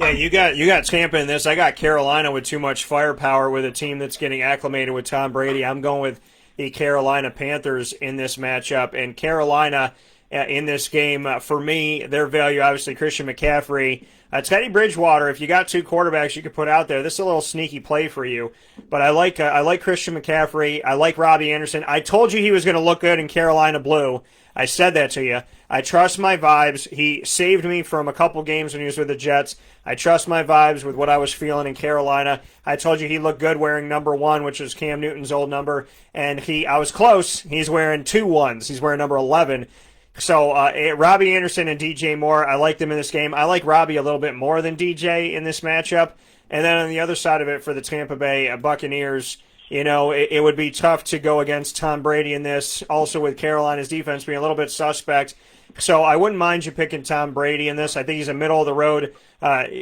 Yeah, you got Tampa in this. I got Carolina with too much firepower with a team that's getting acclimated with Tom Brady. I'm going with the Carolina Panthers in this matchup. And Carolina in this game, for me, their value, obviously, Christian McCaffrey. Teddy Bridgewater, if you got 2 quarterbacks you could put out there, this is a little sneaky play for you. But I like Christian McCaffrey. I like Robbie Anderson. I told you he was going to look good in Carolina blue. I said that to you. I trust my vibes. He saved me from a couple games when he was with the Jets. I trust my vibes with what I was feeling in Carolina. I told you he looked good wearing number 1, which is Cam Newton's old number. And I was close. He's wearing 2 1s. He's wearing number 11. So Robbie Anderson and DJ Moore, I like them in this game. I like Robbie a little bit more than DJ in this matchup. And then on the other side of it for the Tampa Bay Buccaneers, it would be tough to go against Tom Brady in this, also with Carolina's defense being a little bit suspect. So I wouldn't mind you picking Tom Brady in this. I think he's a middle-of-the-road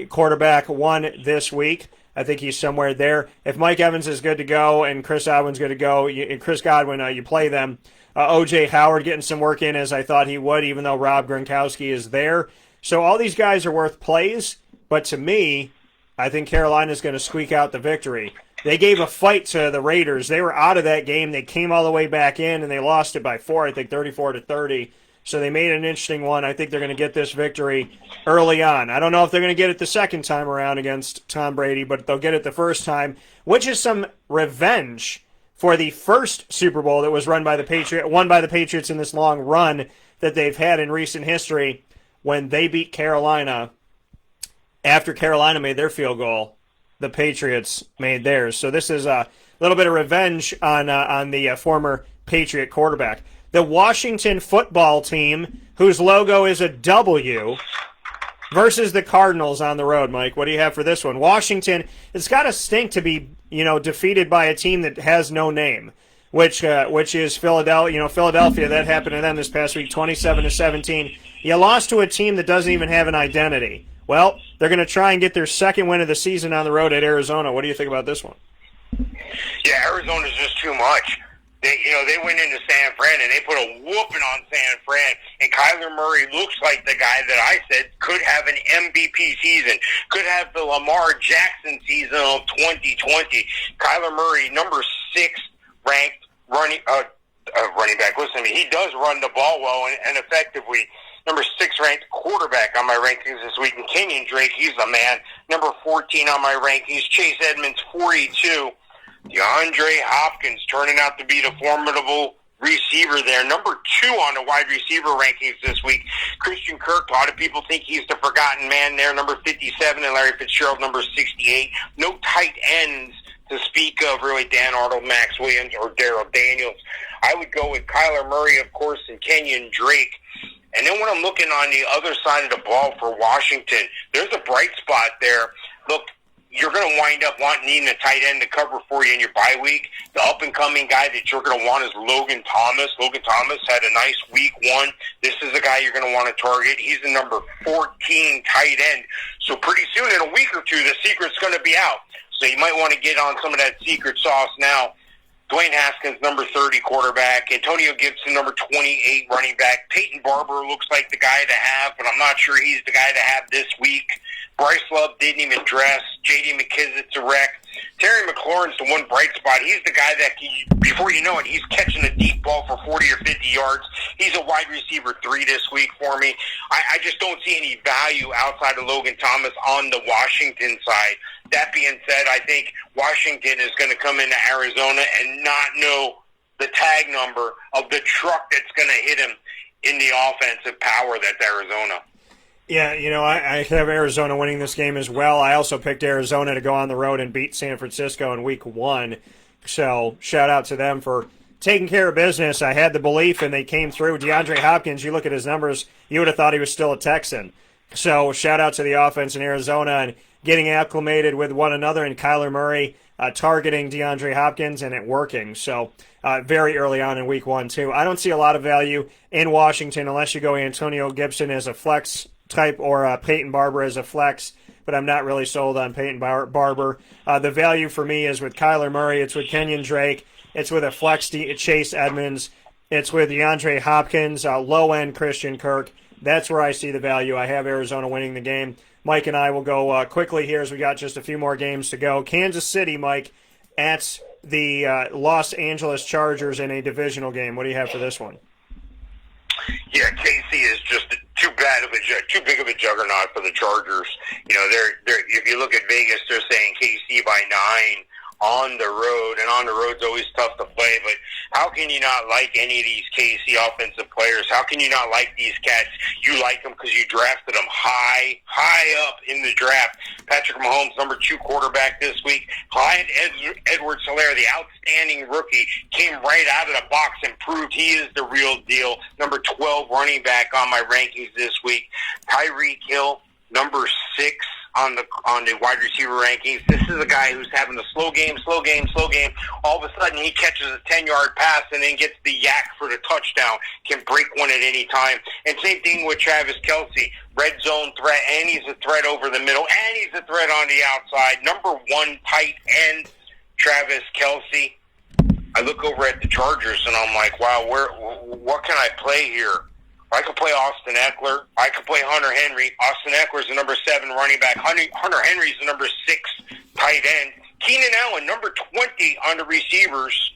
quarterback 1 this week. I think he's somewhere there. If Mike Evans is good to go and Chris Godwin's good to go, you play them. O.J. Howard getting some work in as I thought he would, even though Rob Gronkowski is there. So all these guys are worth plays, but to me, I think Carolina's going to squeak out the victory. They gave a fight to the Raiders. They were out of that game. They came all the way back in, and they lost it by 4, I think 34-30. So they made it an interesting one. I think they're going to get this victory early on. I don't know if they're going to get it the second time around against Tom Brady, but they'll get it the first time, which is some revenge for the first Super Bowl that was won by the Patriots in this long run that they've had in recent history when they beat Carolina. After Carolina made their field goal, the Patriots made theirs. So this is a little bit of revenge on the former Patriot quarterback. the Washington football team, whose logo is a W, versus the Cardinals on the road. Mike, what do you have for this one? Washington, it's got to stink to be, defeated by a team that has no name, which is Philadelphia. Philadelphia, that happened to them this past week, 27-17. You lost to a team that doesn't even have an identity. Well, they're going to try and get their second win of the season on the road at Arizona. What do you think about this one? Yeah, Arizona's just too much. They went into San Fran and they put a whooping on San Fran. And Kyler Murray looks like the guy that I said could have an MVP season, could have the Lamar Jackson season of 2020. Kyler Murray, number 6 ranked running back. Listen to me, he does run the ball well and effectively. Number 6 ranked quarterback on my rankings this week. And Kenyon Drake, he's the man. Number 14 on my rankings. Chase Edmonds, 42. DeAndre Hopkins turning out to be the formidable receiver there. Number 2 on the wide receiver rankings this week. Christian Kirk, a lot of people think he's the forgotten man there. Number 57, and Larry Fitzgerald, number 68. No tight ends to speak of, really. Dan Arnold, Max Williams, or Darrell Daniels. I would go with Kyler Murray, of course, and Kenyon Drake. And then when I'm looking on the other side of the ball for Washington, there's a bright spot there. Look, you're going to wind up needing a tight end to cover for you in your bye week. The up-and-coming guy that you're going to want is Logan Thomas. Logan Thomas had a nice week 1. This is the guy you're going to want to target. He's the number 14 tight end. So pretty soon, in a week or two, the secret's going to be out. So you might want to get on some of that secret sauce now. Dwayne Haskins, number 30 quarterback. Antonio Gibson, number 28 running back. Peyton Barber looks like the guy to have, but I'm not sure he's the guy to have this week. Bryce Love didn't even dress. J.D. McKissic's a wreck. Terry McLaurin's the one bright spot. He's the guy that, before you know it, he's catching a deep ball for 40 or 50 yards. He's a wide receiver 3 this week for me. I just don't see any value outside of Logan Thomas on the Washington side. That being said, I think Washington is going to come into Arizona and not know the tag number of the truck that's going to hit him in the offensive power that's Arizona. Yeah, I have Arizona winning this game as well. I also picked Arizona to go on the road and beat San Francisco in Week 1. So shout out to them for taking care of business. I had the belief, and they came through. DeAndre Hopkins, you look at his numbers, you would have thought he was still a Texan. So shout out to the offense in Arizona and getting acclimated with one another, and Kyler Murray targeting DeAndre Hopkins and it working. So very early on in Week 1, too. I don't see a lot of value in Washington unless you go Antonio Gibson as a flex type or Peyton Barber as a flex, but I'm not really sold on Peyton Barber. The value for me is with Kyler Murray. It's with Kenyon Drake. It's with a flex Chase Edmonds. It's with DeAndre Hopkins, low-end Christian Kirk. That's where I see the value. I have Arizona winning the game. Mike and I will go quickly here as we got just a few more games to go. Kansas City, Mike, at the Los Angeles Chargers in a divisional game. What do you have for this one? Yeah, KC is just too big of a juggernaut for the Chargers. They're if you look at Vegas, they're saying KC by 9 on the road, and on the road's always tough to play. But how can you not like any of these KC offensive players? How can you not like these cats? You like them because you drafted them high up in the draft. Patrick Mahomes, number 2 quarterback this week. Clyde Edwards-Helaire, the outstanding rookie, came right out of the box and proved he is the real deal. Number 12 running back on my rankings this week. Tyreek Hill, number 6 on the wide receiver rankings. This is a guy who's having a slow game. All of a sudden, he catches a 10-yard pass and then gets the yak for the touchdown. Can break one at any time. And same thing with Travis Kelce. Red zone threat, and he's a threat over the middle, and he's a threat on the outside. Number 1 tight end, Travis Kelce. I look over at the Chargers, and I'm like, wow, what can I play here? I could play Austin Eckler. I could play Hunter Henry. Austin Eckler's the number 7 running back. Hunter Henry's the number 6 tight end. Keenan Allen, number 20 on the receivers.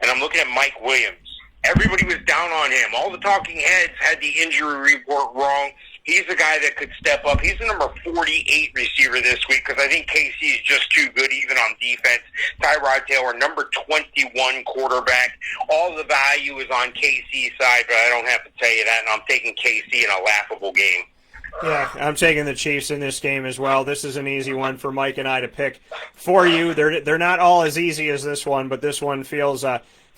And I'm looking at Mike Williams. Everybody was down on him. All the talking heads had the injury report wrong. He's the guy that could step up. He's the number 48 receiver this week because I think KC is just too good even on defense. Tyrod Taylor, number 21 quarterback. All the value is on KC's side, but I don't have to tell you that, and I'm taking KC in a laughable game. Yeah, I'm taking the Chiefs in this game as well. This is an easy one for Mike and I to pick for you. They're not all as easy as this one, but this one feels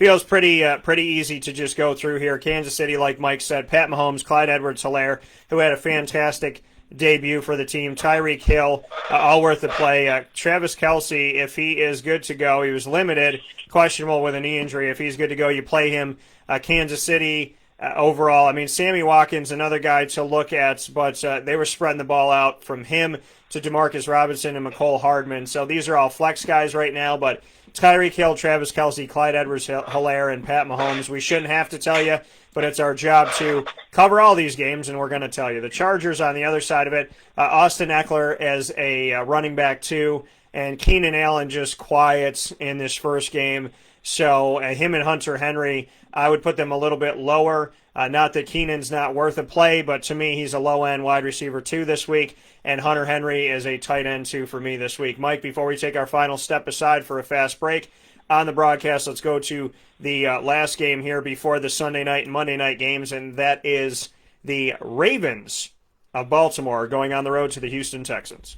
feels pretty easy to just go through here. Kansas City, like Mike said, Pat Mahomes, Clyde Edwards-Helaire, who had a fantastic debut for the team. Tyreek Hill, all worth the play. Travis Kelce, if he is good to go, he was limited, questionable with a knee injury. If he's good to go, you play him. Kansas City, overall, I mean, Sammy Watkins, another guy to look at, but they were spreading the ball out from him to Demarcus Robinson and McCole Hardman. So these are all flex guys right now, but Tyreek Hill, Travis Kelce, Clyde Edwards-Helaire, and Pat Mahomes. We shouldn't have to tell you, but it's our job to cover all these games, and we're going to tell you. The Chargers on the other side of it, Austin Eckler as a running back too, and Keenan Allen just quiet in this first game. So him and Hunter Henry, I would put them a little bit lower. Not that Keenan's not worth a play, but to me he's a low-end wide receiver 2 this week, and Hunter Henry is a tight end 2 for me this week. Mike, before we take our final step aside for a fast break on the broadcast, let's go to the last game here before the Sunday night and Monday night games, and that is the Ravens of Baltimore going on the road to the Houston Texans.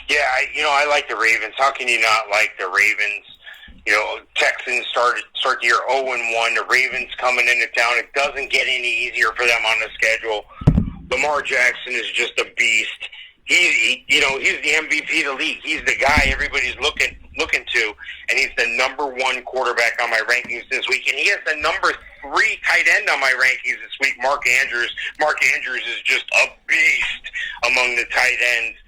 Yeah, I like the Ravens. How can you not like the Ravens? Texans start the year 0-1. The Ravens coming into town. It doesn't get any easier for them on the schedule. Lamar Jackson is just a beast. He's the MVP of the league. He's the guy everybody's looking to, and he's the number 1 quarterback on my rankings this week. And he has the number 3 tight end on my rankings this week, Mark Andrews. Mark Andrews is just a beast among the tight ends.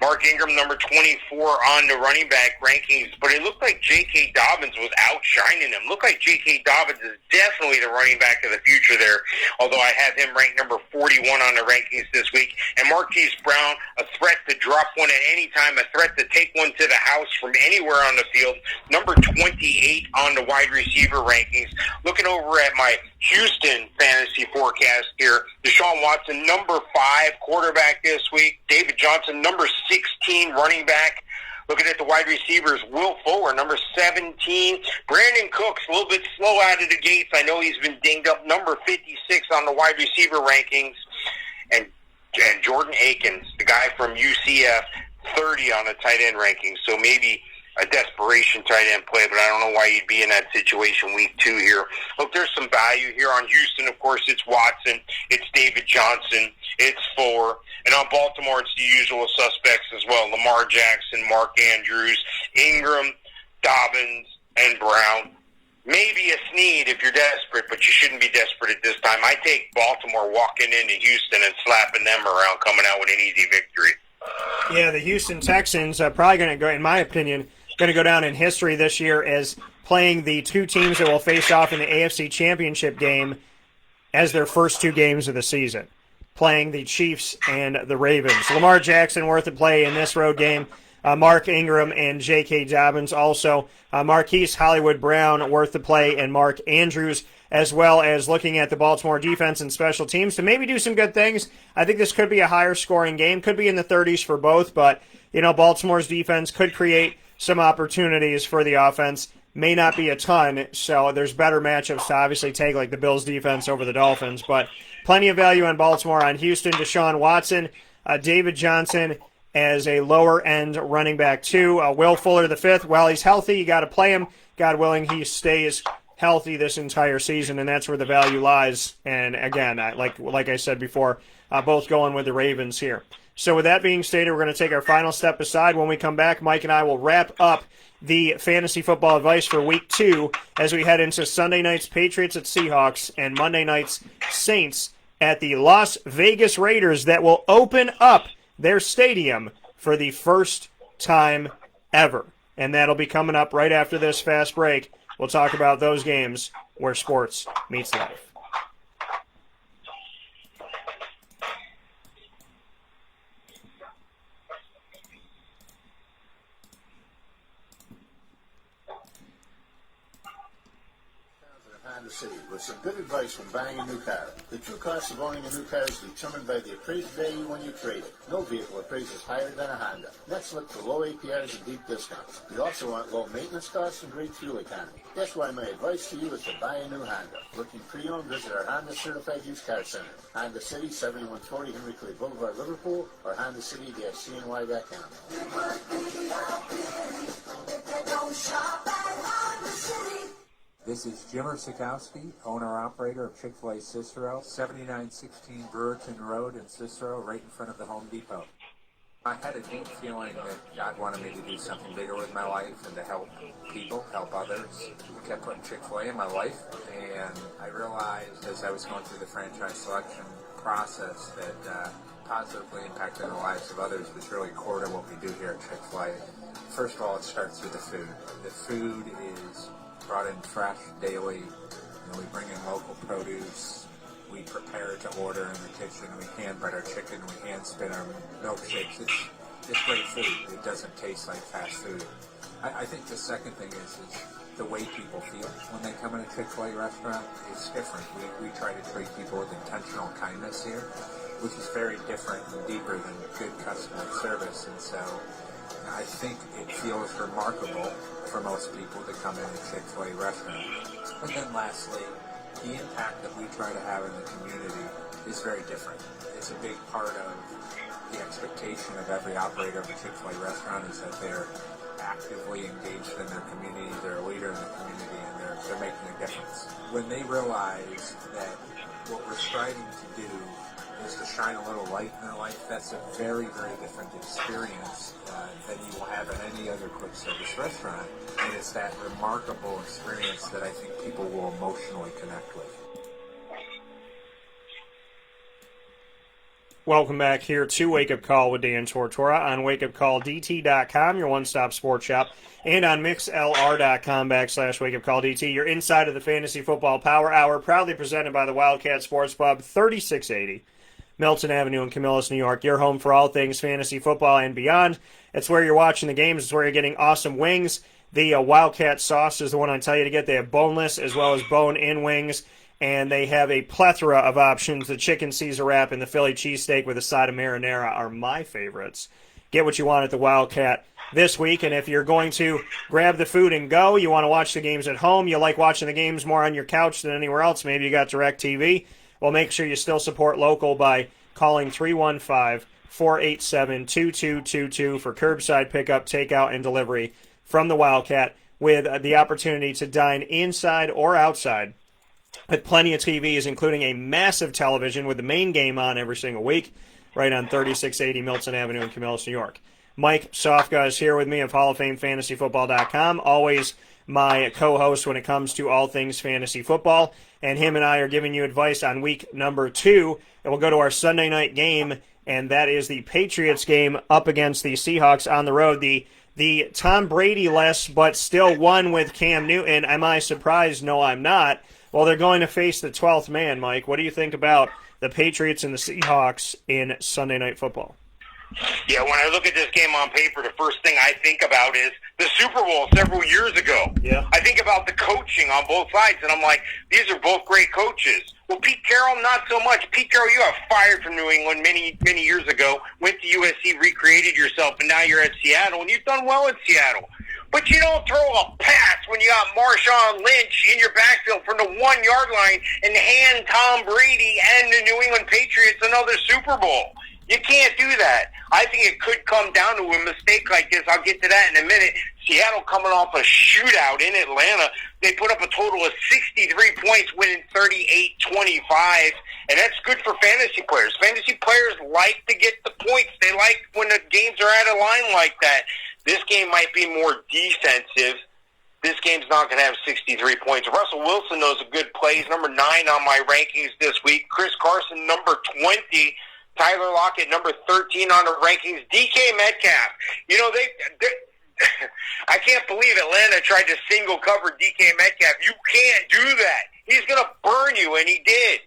Mark Ingram, number 24 on the running back rankings, but it looked like J.K. Dobbins was outshining him. Looked like J.K. Dobbins is definitely the running back of the future there, although I have him ranked number 41 on the rankings this week. And Marquise Brown, a threat to drop one at any time, a threat to take one to the house from anywhere on the field, number 28 on the wide receiver rankings. Looking over at my Houston fantasy forecast here, Deshaun Watson, number 5 quarterback this week. David Johnson, number 16 running back. Looking at the wide receivers, Will Fuller, number 17. Brandon Cooks, a little bit slow out of the gates. I know he's been dinged up. Number 56 on the wide receiver rankings. And Jordan Akins, the guy from UCF, 30 on the tight end rankings. So maybe a desperation tight end play, but I don't know why you'd be in that situation week 2 here. Look, there's some value here on Houston. Of course, it's Watson, it's David Johnson, it's Fuller. And on Baltimore, it's the usual suspects as well. Lamar Jackson, Mark Andrews, Ingram, Dobbins, and Brown. Maybe a Snead if you're desperate, but you shouldn't be desperate at this time. I take Baltimore walking into Houston and slapping them around, coming out with an easy victory. Yeah, the Houston Texans are probably going to go, in my opinion, going to go down in history this year as playing the 2 teams that will face off in the AFC Championship game as their first 2 games of the season, playing the Chiefs and the Ravens. Lamar Jackson worth a play in this road game. Mark Ingram and J.K. Dobbins also. Marquise Hollywood Brown worth the play, and Mark Andrews, as well as looking at the Baltimore defense and special teams to maybe do some good things. I think this could be a higher scoring game. Could be in the 30s for both, but Baltimore's defense could create some opportunities for the offense. May not be a ton, so there's better matchups to obviously take, like the Bills' defense over the Dolphins. But plenty of value on Baltimore. On Houston, Deshaun Watson, David Johnson as a lower-end running back, 2. Will Fuller, the 5th. While he's healthy, you got to play him. God willing, he stays healthy this entire season, and that's where the value lies. And again, like I said before, both going with the Ravens here. So with that being stated, we're going to take our final step aside. When we come back, Mike and I will wrap up the fantasy football advice for Week 2 as we head into Sunday night's Patriots at Seahawks and Monday night's Saints at the Las Vegas Raiders that will open up their stadium for the first time ever. And that'll be coming up right after this fast break. We'll talk about those games where sports meets life. City with some good advice when buying a new car. The true cost of owning a new car is determined by the appraised value when you trade it. No vehicle appraises higher than a Honda. Next, look for low APRs and deep discounts. You also want low maintenance costs and great fuel economy. That's why my advice to you is to buy a new Honda. Looking pre-owned, visit our Honda Certified Used Car Center. Honda City, 7140 Henry Clay Boulevard, Liverpool, or HondaCity-CNY.com. This is Jim Sikowski, owner-operator of Chick-fil-A Cicero, 7916 Brewerton Road in Cicero, right in front of the Home Depot. I had a deep feeling that God wanted me to do something bigger with my life and to help people, help others. I kept putting Chick-fil-A in my life, and I realized as I was going through the franchise selection process that positively impacting the lives of others was really core to what we do here at Chick-fil-A. First of all, it starts with the food. The food is brought in fresh daily. We bring in local produce. We prepare to order in the kitchen. We hand bread our chicken. We hand spin our milkshakes. It's great food. It doesn't taste like fast food. I think the second thing is the way people feel when they come in a Chick-fil-A restaurant is different. We try to treat people with intentional kindness here, which is very different and deeper than good customer service. And so I think it feels remarkable for most people to come in a Chick-fil-A restaurant. And then lastly, the impact that we try to have in the community is very different. It's a big part of the expectation of every operator of a Chick-fil-A restaurant is that they're actively engaged in their community, they're a leader in the community, and they're making a difference. When they realize that what we're striving to do is to shine a little light in their life, that's a very, very different experience than you will have in any other quick service restaurant. And it's that remarkable experience that I think people will emotionally connect with. Welcome back here to Wake Up Call with Dan Tortora on wakeupcalldt.com, your one-stop sports shop, and on mixlr.com/wakeupcalldt. You're inside of the Fantasy Football Power Hour, proudly presented by the Wildcat Sports Pub, 3680 Milton Avenue in Camillus, New York. Your home for all things fantasy football and beyond. It's where you're watching the games. It's where you're getting awesome wings. The Wildcat sauce is the one I tell you to get. They have boneless as well as bone-in wings, and they have a plethora of options. The chicken Caesar wrap and the Philly cheesesteak with a side of marinara are my favorites. Get what you want at the Wildcat this week, and if you're going to grab the food and go, you want to watch the games at home, you like watching the games more on your couch than anywhere else, maybe you got DirecTV, well, make sure you still support local by calling 315-487-2222 for curbside pickup, takeout, and delivery from the Wildcat, with the opportunity to dine inside or outside with plenty of TVs, including a massive television with the main game on every single week, right on 3680 Milton Avenue in Camillus, New York. Mike Sofka is here with me of HallOfFameFantasyFootball.com, always my co-host when it comes to all things fantasy football, and him and I are giving you advice on week number 2, and we'll go to our Sunday night game, and that is the Patriots game up against the Seahawks on the road. The Tom Brady-less, but still one with Cam Newton. Am I surprised? No, I'm not. Well, they're going to face the 12th man, Mike. What do you think about the Patriots and the Seahawks in Sunday Night Football? Yeah, when I look at this game on paper, the first thing I think about is the Super Bowl several years ago. Yeah. I think about the coaching on both sides, and I'm like, these are both great coaches. Well, Pete Carroll, not so much. Pete Carroll, you got fired from New England many, many years ago, went to USC, recreated yourself, and now you're at Seattle, and you've done well in Seattle. But you don't throw a pass when you got Marshawn Lynch in your backfield from the 1-yard line and hand Tom Brady and the New England Patriots another Super Bowl. You can't do that. I think it could come down to a mistake like this. I'll get to that in a minute. Seattle coming off a shootout in Atlanta. They put up a total of 63 points, winning 38-25, and that's good for fantasy players. Fantasy players like to get the points. They like when the games are at a line like that. This game might be more defensive. This game's not going to have 63 points. Russell Wilson knows a good play. He's number 9 on my rankings this week. Chris Carson, number 20. Tyler Lockett, number 13 on the rankings. DK Metcalf. You know, I can't believe Atlanta tried to single cover DK Metcalf. You can't do that. He's going to burn you, and he did.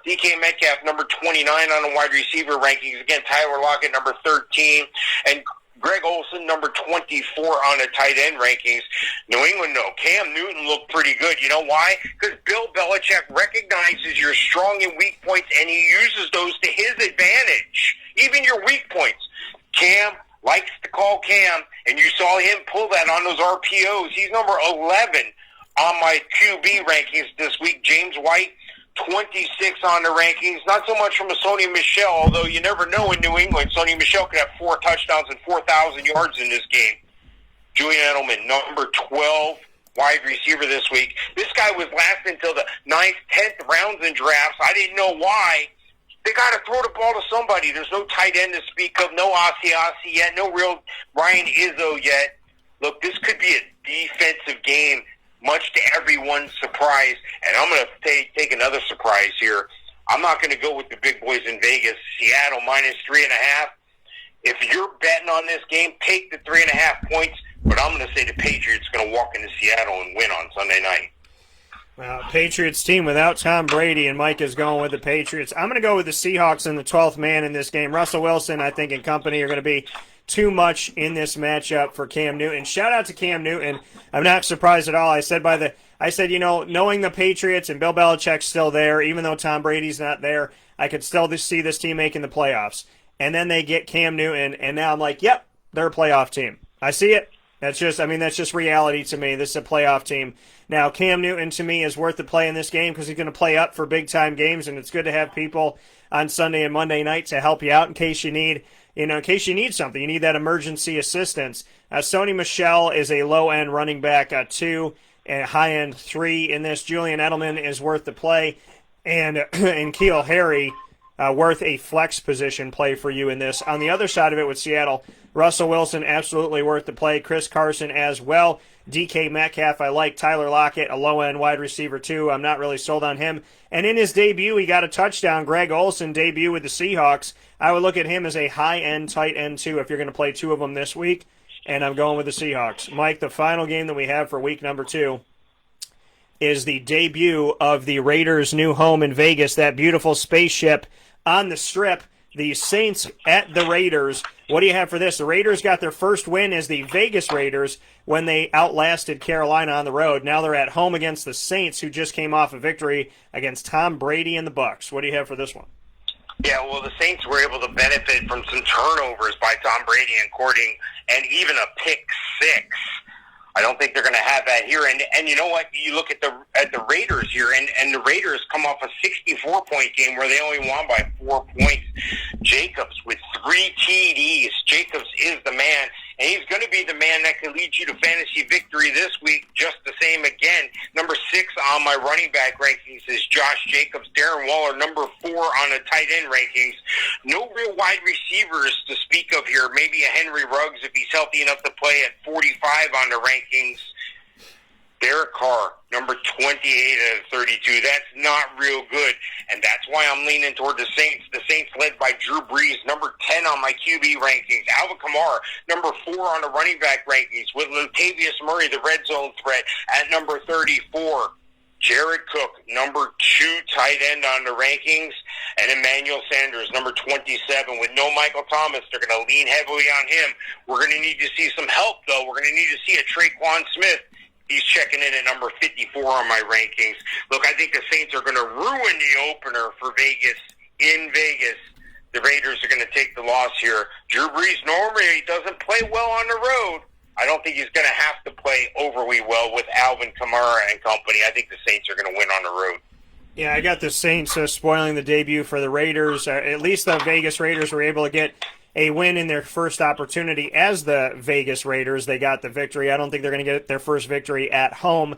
DK Metcalf, number 29 on the wide receiver rankings. Again, Tyler Lockett, number 13. And Greg Olsen, number 24 on the tight end rankings. New England, no. Cam Newton looked pretty good. You know why? Because Bill Belichick recognizes your strong and weak points, and he uses those to his advantage. Even your weak points. Cam likes to call Cam, and you saw him pull that on those RPOs. He's number 11 on my QB rankings this week. James White, 26 on the rankings. Not so much from a Sony Michel, although you never know in New England. Sony Michel could have 4 touchdowns and 4,000 yards in this game. Julian Edelman, number 12 wide receiver this week. This guy was last until the 9th, 10th rounds in drafts. I didn't know why. They got to throw the ball to somebody. There's no tight end to speak of, no Asiasi yet, no real Ryan Izzo yet. Look, this could be a defensive game, much to everyone's surprise. And I'm going to take another surprise here. I'm not going to go with the big boys in Vegas. Seattle -3.5. If you're betting on this game, take the 3.5 points. But I'm going to say the Patriots are going to walk into Seattle and win on Sunday night. Well, Patriots team without Tom Brady, and Mike is going with the Patriots. I'm going to go with the Seahawks in the 12th man in this game. Russell Wilson, I think, and company are going to be too much in this matchup for Cam Newton. Shout out to Cam Newton. I'm not surprised at all. I said, knowing the Patriots and Bill Belichick's still there, even though Tom Brady's not there, I could still see this team making the playoffs. And then they get Cam Newton, and now I'm like, yep, they're a playoff team. I see it. That's just reality to me. This is a playoff team. Now, Cam Newton, to me, is worth the play in this game because he's going to play up for big-time games, and it's good to have people on Sunday and Monday night to help you out in case you need something. You need that emergency assistance. Sony Michel is a low-end running back 2 and high-end 3 in this. Julian Edelman is worth the play, and N'Keal Harry worth a flex position play for you in this. On the other side of it with Seattle, Russell Wilson, absolutely worth the play. Chris Carson as well. DK Metcalf, I like. Tyler Lockett, a low-end wide receiver, too. I'm not really sold on him. And in his debut, he got a touchdown. Greg Olsen debut with the Seahawks. I would look at him as a high-end tight end, too, if you're going to play 2 of them this week. And I'm going with the Seahawks. Mike, the final game that we have for week number 2 is the debut of the Raiders' new home in Vegas, that beautiful spaceship on the Strip. The Saints at the Raiders. What do you have for this? The Raiders got their first win as the Vegas Raiders when they outlasted Carolina on the road. Now they're at home against the Saints, who just came off a victory against Tom Brady and the Bucs. What do you have for this one? Yeah, well, the Saints were able to benefit from some turnovers by Tom Brady and even a pick 6. I don't think they're going to have that here. And you know what? You look at the Raiders here, and the Raiders come off a 64-point game where they only won by 4 points. Jacobs with 3 TDs. Jacobs is the man, and he's going to be the man that can lead you to fantasy victory this week just the same again. Number 6 on my running back rankings is Josh Jacobs. Darren Waller, number 4 on the tight end rankings. No real wide receivers to speak of here. Maybe a Henry Ruggs if he's healthy enough to play at 45 on the rankings. Derek Carr, number 28 out of 32. That's not real good, and that's why I'm leaning toward the Saints. The Saints led by Drew Brees, number 10 on my QB rankings. Alvin Kamara, number 4 on the running back rankings, with Latavius Murray, the red zone threat, at number 34. Jared Cook, number 2 tight end on the rankings, and Emmanuel Sanders, number 27. With no Michael Thomas, they're going to lean heavily on him. We're going to need to see some help, though. We're going to need to see a Traquan Smith. He's checking in at number 54 on my rankings. Look, I think the Saints are going to ruin the opener for Vegas in Vegas. The Raiders are going to take the loss here. Drew Brees normally doesn't play well on the road. I don't think he's going to have to play overly well with Alvin Kamara and company. I think the Saints are going to win on the road. Yeah, I got the Saints spoiling the debut for the Raiders. At least the Vegas Raiders were able to get a win in their first opportunity as the Vegas Raiders. They got the victory. I don't think they're going to get their first victory at home.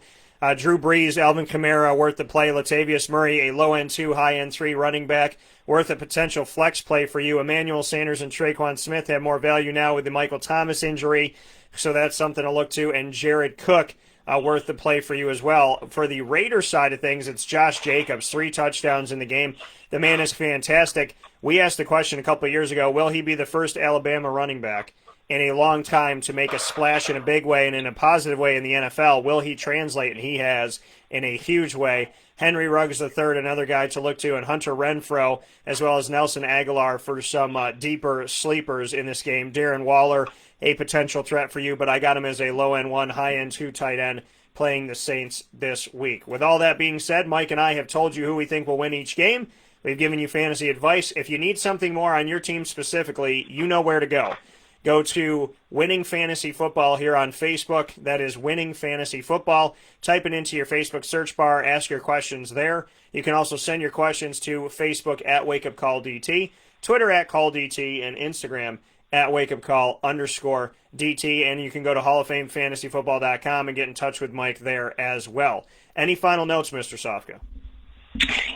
Drew Brees, Alvin Kamara, worth the play. Latavius Murray, a low-end 2, high-end 3 running back, worth a potential flex play for you. Emmanuel Sanders and Traquan Smith have more value now with the Michael Thomas injury, so that's something to look to. And Jared Cook, worth the play for you as well. For the Raiders side of things, it's Josh Jacobs, 3 touchdowns in the game. The man is fantastic. We asked the question a couple of years ago, will he be the first Alabama running back in a long time to make a splash in a big way and in a positive way in the NFL? Will he translate? And he has in a huge way. Henry Ruggs III, another guy to look to, and Hunter Renfrow, as well as Nelson Aguilar for some deeper sleepers in this game. Darren Waller, a potential threat for you, but I got him as a low-end 1, high-end 2 tight end playing the Saints this week. With all that being said, Mike and I have told you who we think will win each game. We've given you fantasy advice. If you need something more on your team specifically, you know where to go. Go to Winning Fantasy Football here on Facebook. That is Winning Fantasy Football. Type it into your Facebook search bar. Ask your questions there. You can also send your questions to Facebook at WakeUpCallDT, Twitter at CallDT, and Instagram at wakeupcall_DT, and you can go to halloffamefantasyfootball.com and get in touch with Mike there as well. Any final notes, Mr. Sofka?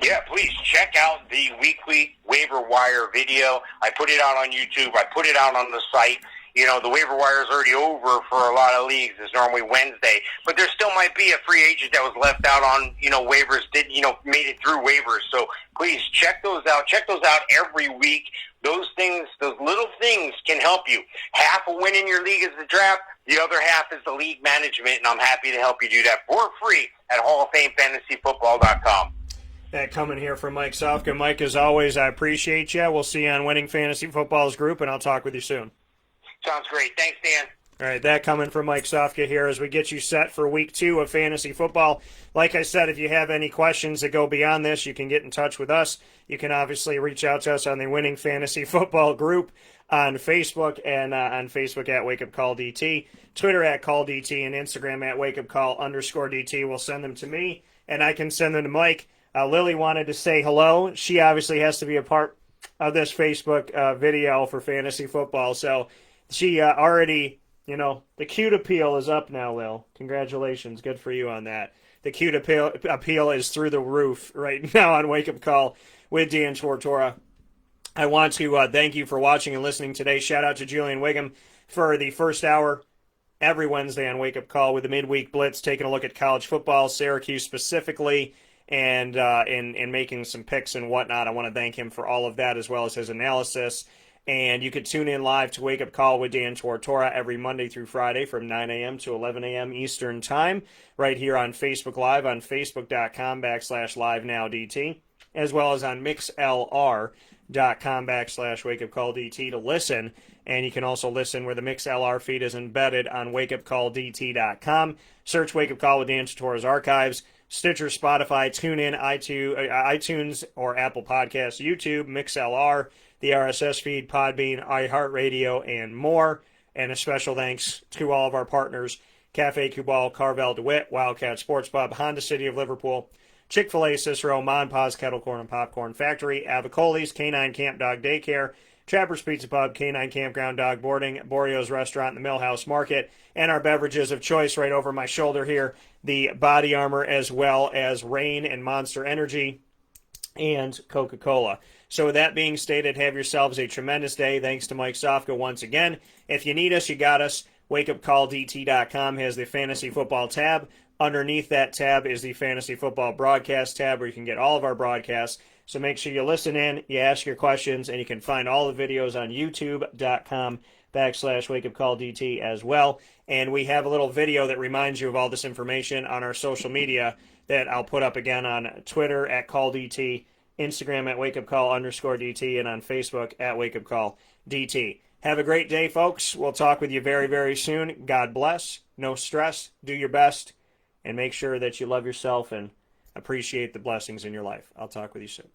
Yeah, please check out the weekly waiver wire video. I put it out on YouTube. I put it out on the site. You know, the waiver wire is already over for a lot of leagues. It's normally Wednesday. But there still might be a free agent that was left out on, waivers, made it through waivers. So please check those out. Check those out every week. Those things, those little things can help you. Half a win in your league is the draft. The other half is the league management, and I'm happy to help you do that for free at halloffamefantasyfootball.com. That coming here from Mike Sofka. Mike, as always, I appreciate you. We'll see you on Winning Fantasy Football's group, and I'll talk with you soon. Sounds great. Thanks, Dan. All right, that coming from Mike Sofka here as we get you set for Week 2 of Fantasy Football. Like I said, if you have any questions that go beyond this, you can get in touch with us. You can obviously reach out to us on the Winning Fantasy Football group on Facebook, and on Facebook at WakeUpCallDT, Twitter at CallDT, and Instagram at WakeUpCall_DT. We'll send them to me, and I can send them to Mike. Lily wanted to say hello. She obviously has to be a part of this Facebook video for Fantasy Football, so she already, the cute appeal is up now, Lil. Congratulations. Good for you on that. The cute appeal is through the roof right now on Wake Up Call with Dan Tortora. I want to thank you for watching and listening today. Shout out to Julian Wiggum for the first hour every Wednesday on Wake Up Call with the Midweek Blitz, taking a look at college football, Syracuse specifically, and in making some picks and whatnot. I want to thank him for all of that as well as his analysis. And you can tune in live to Wake Up Call with Dan Tortora every Monday through Friday from 9 a.m. to 11 a.m. Eastern Time right here on Facebook Live on facebook.com/livenowdt, as well as on mixlr.com/wakeupcalldt to listen. And you can also listen where the MixLR feed is embedded on wakeupcalldt.com. Search Wake Up Call with Dan Tortora's archives. Stitcher, Spotify, TuneIn, iTunes or Apple Podcasts, YouTube, MixLR, the RSS feed, Podbean, iHeartRadio, and more. And a special thanks to all of our partners, Cafe Cubal, Carvel DeWitt, Wildcat Sports Pub, Honda City of Liverpool, Chick-fil-A, Cicero, Mon Pa's Kettle Corn and Popcorn Factory, Avicoli's, Canine Camp Dog Daycare, Trapper's Pizza Pub, Canine Campground Dog Boarding, Borio's Restaurant, and the Millhouse Market, and our beverages of choice right over my shoulder here, the Body Armor, as well as Reign and Monster Energy, and Coca-Cola. So with that being stated, have yourselves a tremendous day. Thanks to Mike Sofka once again. If you need us, you got us. WakeUpCallDT.com has the Fantasy Football tab. Underneath that tab is the Fantasy Football Broadcast tab where you can get all of our broadcasts. So make sure you listen in, you ask your questions, and you can find all the videos on YouTube.com/WakeUpCallDT as well. And we have a little video that reminds you of all this information on our social media that I'll put up again on Twitter at CallDT, Instagram at WakeUpCall_DT, and on Facebook at WakeUpCallDT. Have a great day, folks. We'll talk with you very, very soon. God bless. No stress. Do your best. And make sure that you love yourself and appreciate the blessings in your life. I'll talk with you soon.